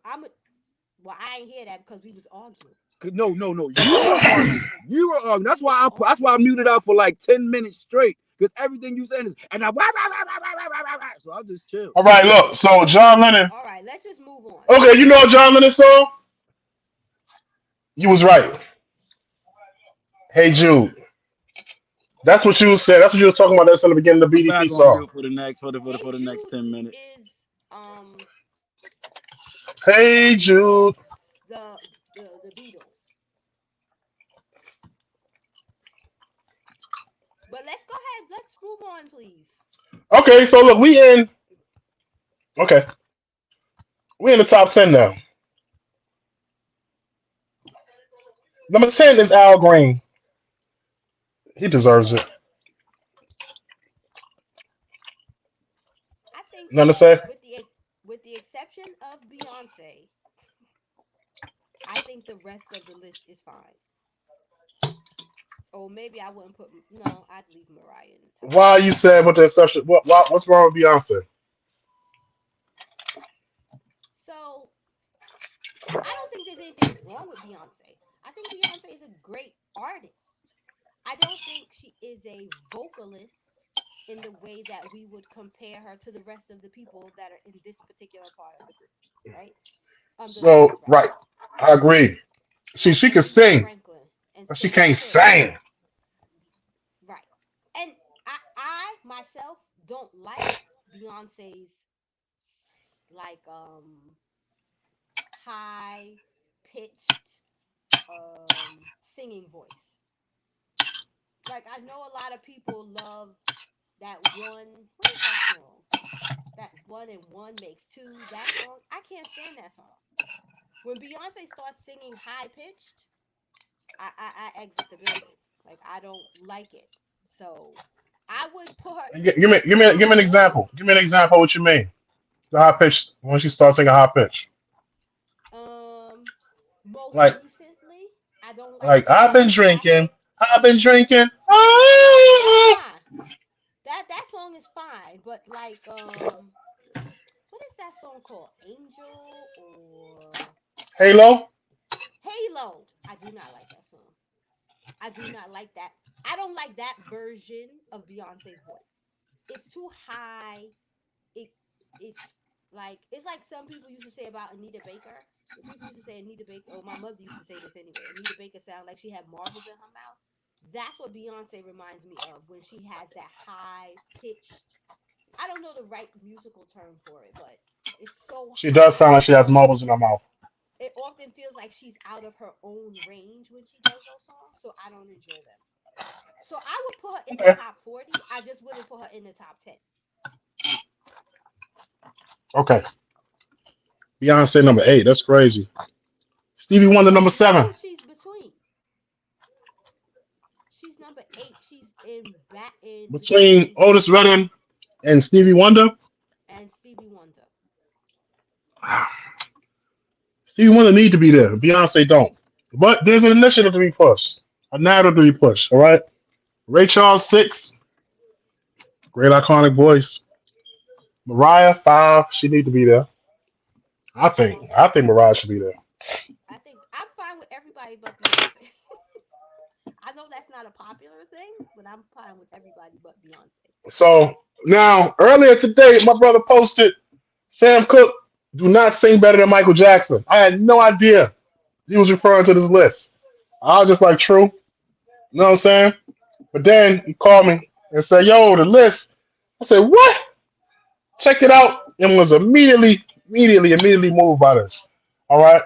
Well, I ain't hear that because we was arguing. No. You were arguing. That's why I muted out for like 10 minutes straight. Because everything you saying is and I so I'll just chill. All right, look. So John Lennon. All right, let's just move on. Okay, you know a John Lennon song? You was right. Hey Jude. That's what you said. That's what you were talking about. That's in the beginning of the I'm BDP back on song. mute for the next Hey for the next Jude 10 minutes. is Hey is Jude. the Beatles. But let's go ahead. Let's move on, please. Okay, so look, we in. Okay, we in the top 10 now. Number 10 is Al Green. He deserves it. I think You understand? with the exception of Beyonce, I think the rest of the list is fine. Or maybe I wouldn't put no. I'd leave Mariah in the top. Why you said with the exception? What's wrong with Beyonce? So I don't think there's anything wrong with Beyonce. I think Beyonce is a great artist. I don't think she is a vocalist in the way that we would compare her to the rest of the people that are in this particular part of the group, right? The list So rather. right, I agree. Like She can Aretha sing, Franklin and but she Sam can't Cooke. sing. Right. And I myself don't like Beyonce's like high pitched singing voice. Like I know a lot of people love that one. What is that song? That one and one makes two. That song. I can't stand that song. When Beyonce starts singing high pitched, I exit the building. Like I don't like it. So I would put her in the Give me same an order. example. Give me an example. Of what you mean? The high pitch when she starts singing high pitch. Um, Most Like recently, I don't like like I've been drinking. Classic. I've been drinking. That's Ah! fine. That song is fine, but like what is that song called? Angel or Halo. Halo? I do not like that song. I do not like that. I don't like that version of Beyonce's voice. It's too high. It it's it's like some people used to say about Anita Baker. When people used to say Anita Baker, oh my mother used to say this anyway. Anita Baker sounded like she had marbles in her mouth. That's what Beyonce reminds me of when she has that high pitched. I don't know the right musical term for it, but it's so She does high sound like that she has marbles in her mouth. it often feels like she's out of her own range when she does those songs. So I don't enjoy them. So I would put her in the Okay. top 40. I just wouldn't put her in the top 10. Okay. Beyonce number 8. That's crazy. Stevie Wonder But number you know 7. who she's between? She's number 8. She's in Between between Otis Redding and Stevie Wonder. and Stevie Wonder. Stevie Wonder need to be there. Beyonce don't. But there's an initiative to be pushed. A narrative to be pushed. All right. Ray Charles 6. Great iconic voice. Mariah 5. She need to be there. I think Mariah should be there. I think I'm fine with everybody but Beyonce. I know that's not a popular thing, but I'm fine with everybody but Beyonce. So now earlier today, my brother posted Sam Cooke do not sing better than Michael Jackson. I had no idea he was referring to this list. I was just like, true. You know what I'm saying? But then he called me and said, yo, the list. I said, what? Check it out. And was immediately moved by this. All right.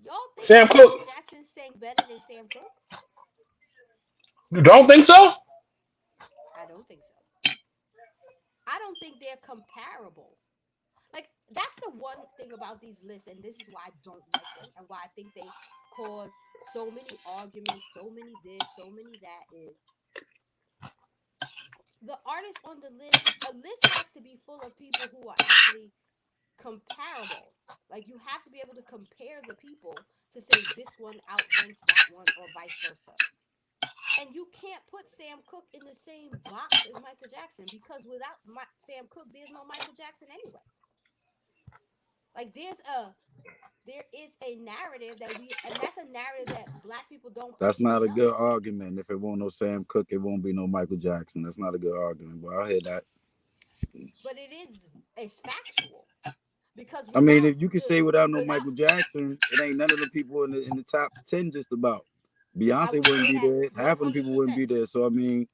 Y'all think Sam Michael Cooke. Jackson sang better than Sam Cooke? You don't think so? I don't think so. I don't think they're comparable. Like that's the one thing about these lists, and this is why I don't like them, and why I think they cause so many arguments, so many this, so many that. Is the artist on the list? A list has to be full of people who are actually comparable. Like you have to be able to compare the people to say this one outranks that one, or vice versa. And you can't put Sam Cooke in the same box as Michael Jackson because without Sam Cooke, there's no Michael Jackson anyway. Like there is a narrative that we, and that's a narrative that Black people don't That's push not a enough. good argument. If it won't no Sam Cooke, it won't be no Michael Jackson. That's not a good argument. But I hear that. But it's factual because I mean, without if you can the say without no without Michael Jackson, it ain't none of the people in the top 10 just about. I Beyonce would wouldn't say be that there. Half of the people 100%. wouldn't be there. So I mean,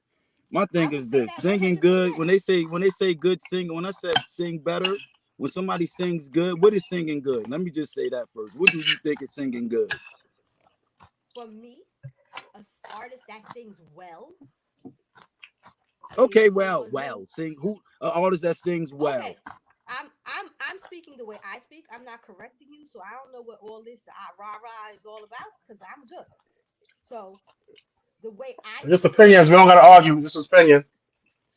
My I thing would is say this: that singing 100%. good. When they say good singing, when I said sing better, when somebody sings good, what is singing good? Let me just say that first. What do you think is singing good? For me, a artist that sings well Okay, is well, someone who, well, sing who artist that sings well. okay, I'm speaking the way I speak. I'm not correcting you, so I don't know what all this rah rah is all about because I'm good. So the way I Just speak opinions. We don't gotta argue. This is opinion.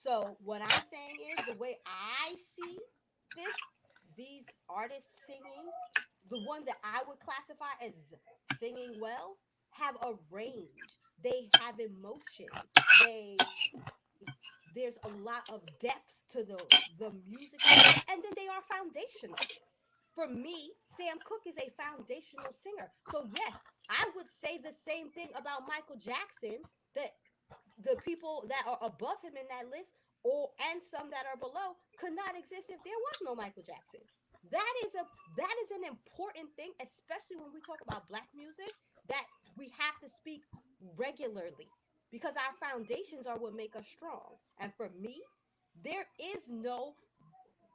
So what I'm saying is the way I see this, these artists singing, the ones that I would classify as singing well, have a range. They have emotion. They there's a lot of depth to the music that they and then they are foundational. For me, Sam Cooke is a foundational singer. So yes, I would say the same thing about Michael Jackson that the people that are above him in that list or and some that are below could not exist if there was no Michael Jackson. That is a that is an important thing, especially when we talk about black music, that we have to speak regularly because our foundations are what make us strong. And for me, there is no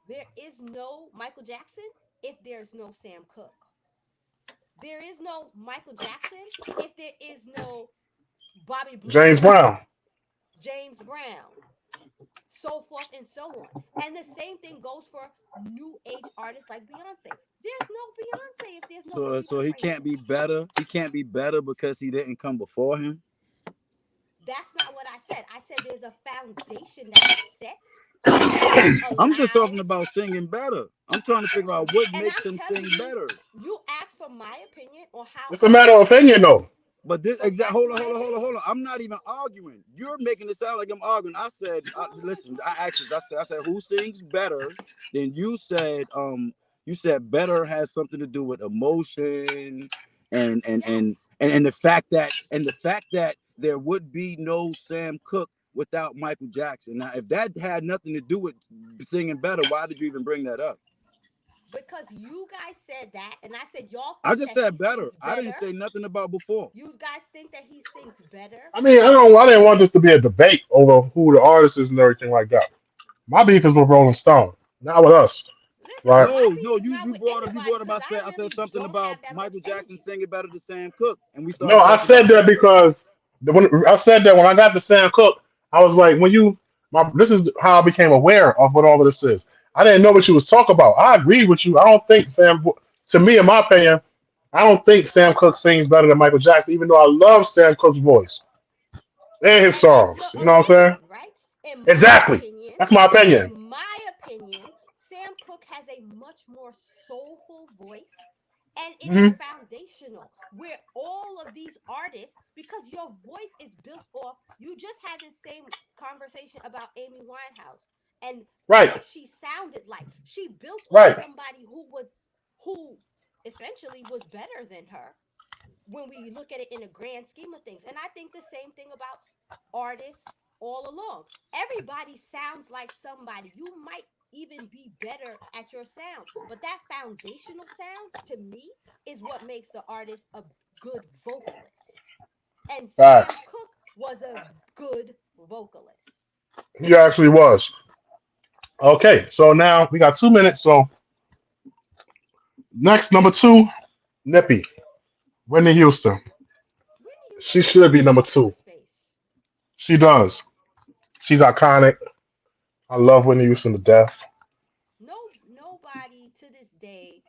there is no Michael Jackson if there's no Sam Cooke. There is no Michael Jackson if there is no Bobby Blue James Eyes, Brown. James Brown, so forth and so on. And the same thing goes for new age artists like Beyonce. There's no Beyonce if there's no So Aretha he can't Franklin. be better. He can't be better because he didn't come before him. That's not what I said. I said there's a foundation that is set that I'm just talking allows, about singing better. I'm trying to figure out what and makes I'm him telling sing you, better. you asked for my opinion on how It's a I matter of think he opinion, though. sings. But this So exact that's hold on, my hold on, hold on, hold opinion. on. I'm not even arguing. You're making it sound like I'm arguing. I said, listen, I asked this. I said, who sings better? Then you said better has something to do with emotion and and and Yes, and, and the fact that there would be no Sam Cooke without Michael Jackson. Now, if that had nothing to do with singing better, why did you even bring that up? because you guys said that, and I said y'all I think just that he said better. sings I didn't better. say nothing about before. You guys think that he sings better I mean, than I didn't want Sam. this to be a debate over who the artist is and everything like that. My beef is with Rolling Stone, not with us, Listen, right? my No, beef no, is not you with brought up anybody because I I said really something don't about have that much Michael Jackson energy. singing better than Sam Cooke, and we No, started I talking said about that that. because when I said that when I got to Sam Cooke, I was like, this is how I became aware of what all of this is. I didn't know what you was talking about. I agree with you. I don't think to me, in my opinion, I don't think Sam Cooke sings better than Michael Jackson, even though I love Sam Cooke's voice and his And that's your songs. You know what I'm saying? opinion, right? Exactly. That's my opinion. In my opinion, Sam Cooke has a much more soulful voice and it is Hmm. foundational. Where all of these artists, because your voice is built off, you just had this same conversation about Amy Winehouse and Right. what she sounded like. She built off Right. somebody who essentially was better than her when we look at it in a grand scheme of things. And I think the same thing about artists all along. Everybody sounds like somebody. You might even be better at your sound, but that foundational sound to me is what makes the artist a good vocalist. And Sam Facts. Cooke was a good vocalist. He actually was. Okay, so now we got 2 minutes. So next, number two, Nippy, Whitney Houston. Whitney Houston She has a should be number smile on two. his face. She does. She's iconic. I love Whitney Houston to death. Nobody to this day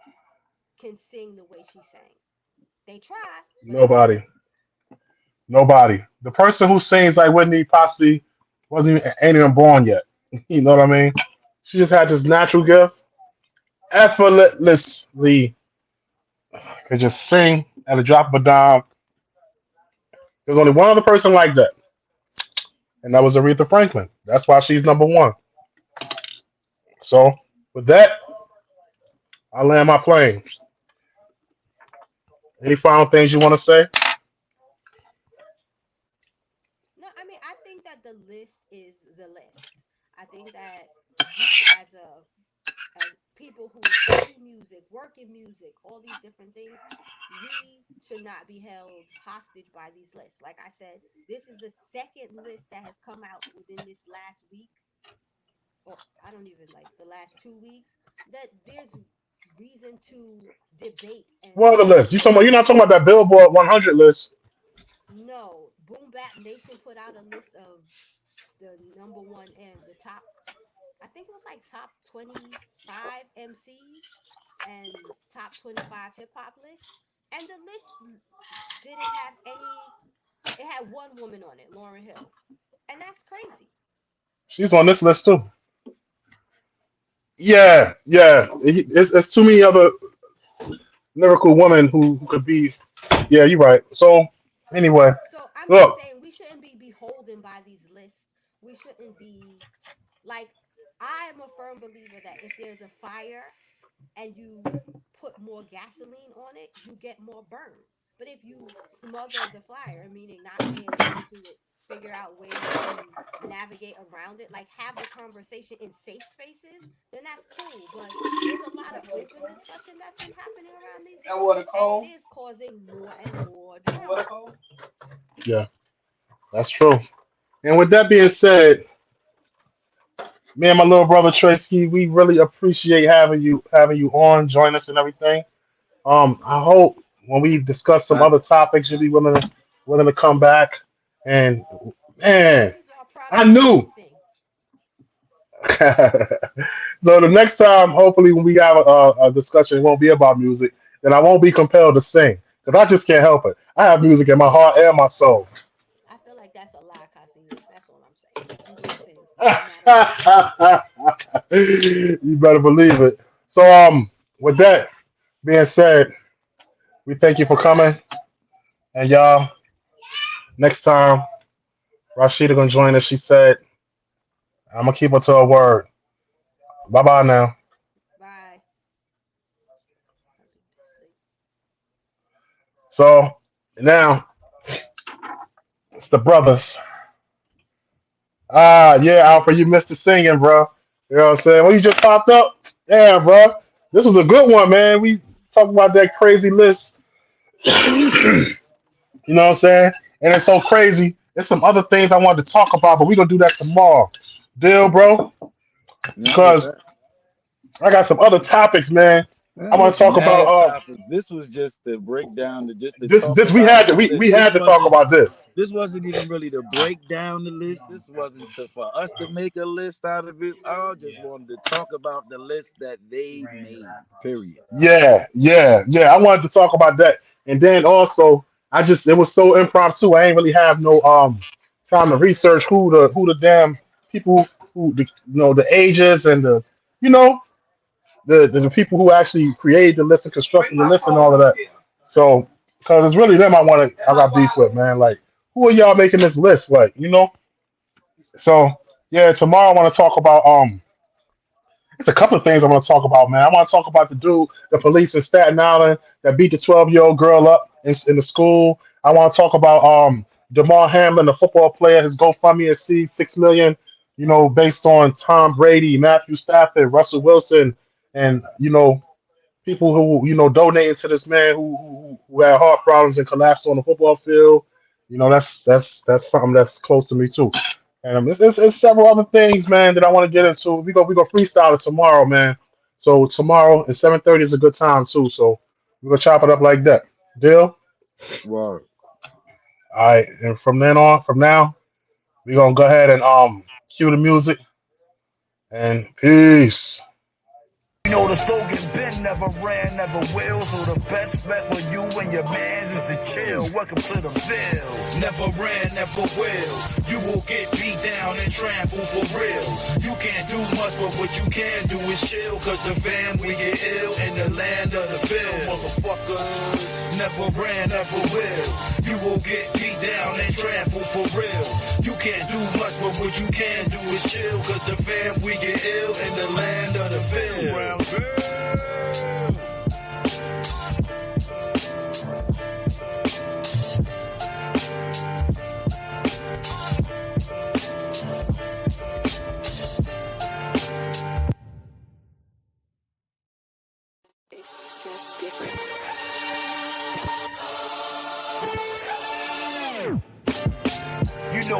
can sing the way she sang. They try, but they Nobody. can't. Nobody. The person who sings like Whitney possibly ain't even born yet. You know what I mean? She just had this natural gift, effortlessly could just sing at a drop of a dime. There's only one other person like that, and that was Aretha Franklin. That's why she's number one. So with that, I land my plane. Any final things you want to say? No, I mean, I think that the list is the list. I think that you as people who study music, work in music, all these different things, we should not be held hostage by these lists. Like I said, this is the second list that has come out within this last week, or I don't even like the last 2 weeks, that there's reason to debate What and other list? You talking about? You're not talking about that Billboard 100 list. no. Boom Bap Nation put out a list of the number one and the top, I think it was like top 25 MCs and top 25 hip hop lists. And the list didn't have any, it had one woman on it, Lauren Hill. And that's crazy. She's on this list too. Yeah, yeah. It's too many other lyrical women who could be. Yeah, you're right. So anyway, So I'm just look, saying we shouldn't be beholden by these lists. We shouldn't be like, I am a firm believer that if there's a fire and you put more gasoline on it, you get more burn. But if you smother the fire, meaning not pay attention to it, figure out ways to navigate around it, like have the conversation in safe spaces, then that's cool. But there's a lot of open discussion that's been happening around these lists, and it is causing more and more drama. yeah, that's true. And with that being said, me and my little brother Tracy, we really appreciate having you on, join us and everything. I hope when we discuss some I, other topics, you'll be willing to come back. And man, Please, y'all I promise me I knew. sing. So the next time, hopefully, when we have a discussion, it won't be about music. Then I won't be compelled to sing because I just can't help it. I have music in my heart and my soul. I feel like that's a lie, Casimir. That's all I'm saying. You will sing no matter what. You better believe it. So, with that being said, we thank you for coming, and y'all. Next time, Rashida gonna join us. She said, "I'm gonna keep her to her word." Bye bye now. Bye. I need to sleep. So now it's the brothers. Ah, yeah, Alfred, you missed the singing, bro. You know what I'm saying? When you just popped up, yeah, bro. This was a good one, man. We talked about that crazy list. You know what I'm saying? And it's so crazy. There's some other things I wanted to talk about, but we're gonna do that tomorrow. Deal, bro? not with Because that. I got some other topics, man. I want It's to talk about mad topics. This was just to break down, to just to this. talk This we about had to the we list. had to talk about this. This wasn't even really to break down the list. This wasn't for us to make a list out of it. I just wanted to talk about the list that they made. Period. Yeah, yeah, yeah. I wanted to talk about that, and then also I just it was so impromptu. I ain't really have no time to research who the damn people who the ages and the you know the people who actually created the list and constructed the list and all of that. So because it's really them I got beef with, man. Like who are y'all making this list? Like So yeah, tomorrow I want to talk about it's a couple of things I want to talk about, man. I want to talk about the police in Staten Island that beat the 12-year-old girl up in the school. I want to talk about Damar Hamlin, the football player. His GoFundMe exceeds 6 million. Based on Tom Brady, Matthew Stafford, Russell Wilson, and people who donating to this man who had heart problems and collapsed on the football field. That's something that's close to me too. And it's several other things, man, that I want to get into. We go freestyle it tomorrow, man. So tomorrow at 7:30 is a good time too. So we're gonna chop it up like that. Deal? Wow. All right. And from now, we're gonna go ahead and cue the music and peace. You know the slogan been never ran, never will. So the best bet for you and your mans is to chill. Welcome to the Ville. Never ran, never will. You will get beat down and trampled for real. You can't do much, but what you can do is chill. Cause the fam, we get ill in the land of the Ville. Motherfuckers, never ran, never will. You will get beat down and trampled for real. You can't do much, but what you can do is chill. Cause the fam, we get ill in the land of the Ville.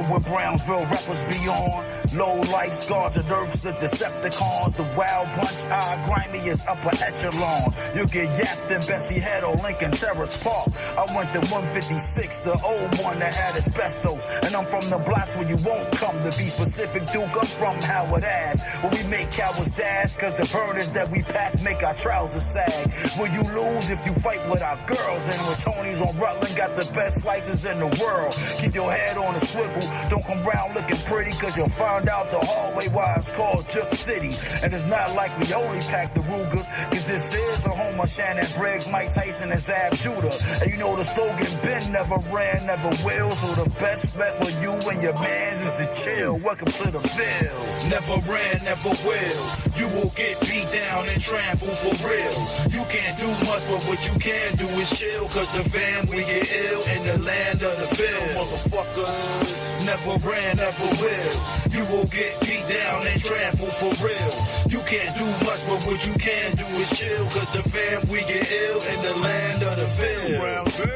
what Brownsville rappers be on. Low light scars and irks, the Decepticons, the wild punch eye, grimiest upper echelon. You get yapped in Bessie Head or Lincoln Terrace Park. I went to 156, the old one that had asbestos. And I'm from the blocks where you won't come. To be specific, Duke, I'm from Howard Ave, where we make cowards dash, cause the burners that we pack make our trousers sag. Will you lose if you fight with our girls? And when Tony's on Rutland got the best slices in the world. Keep your head on a swivel, don't come round looking pretty, cause you'll find out the hallway why it's called Juke City. And it's not like we only pack the Rugers, cause this is the home of Shannon Briggs, Mike Tyson, and Zab Judah. And you know the slogan, Ben never ran, never will, so the best bet for you and your mans is to chill. Welcome to the Ville. Never ran, never will. You will get beat down and trampled for real. You can't do much, but what you can do is chill, cause the fam, we get ill in the land of the Ville. Motherfuckers, never ran, never will. You will get beat down and trampled for real. You can't do much, but what you can do is chill, cause the fam, we get ill in the land of the Ville. Brownsville.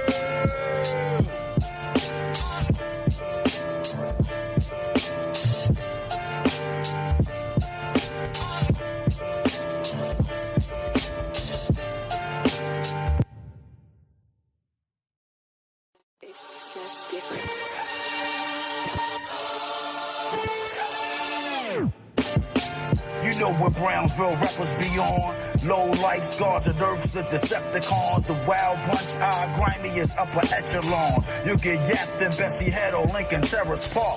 It's just different. You know what Brownsville rappers be on. Low light scars and irks, the Decepticons, the wild punch eye, grimiest upper echelon. You get yapped in Bessie Head or Lincoln Terrace Park.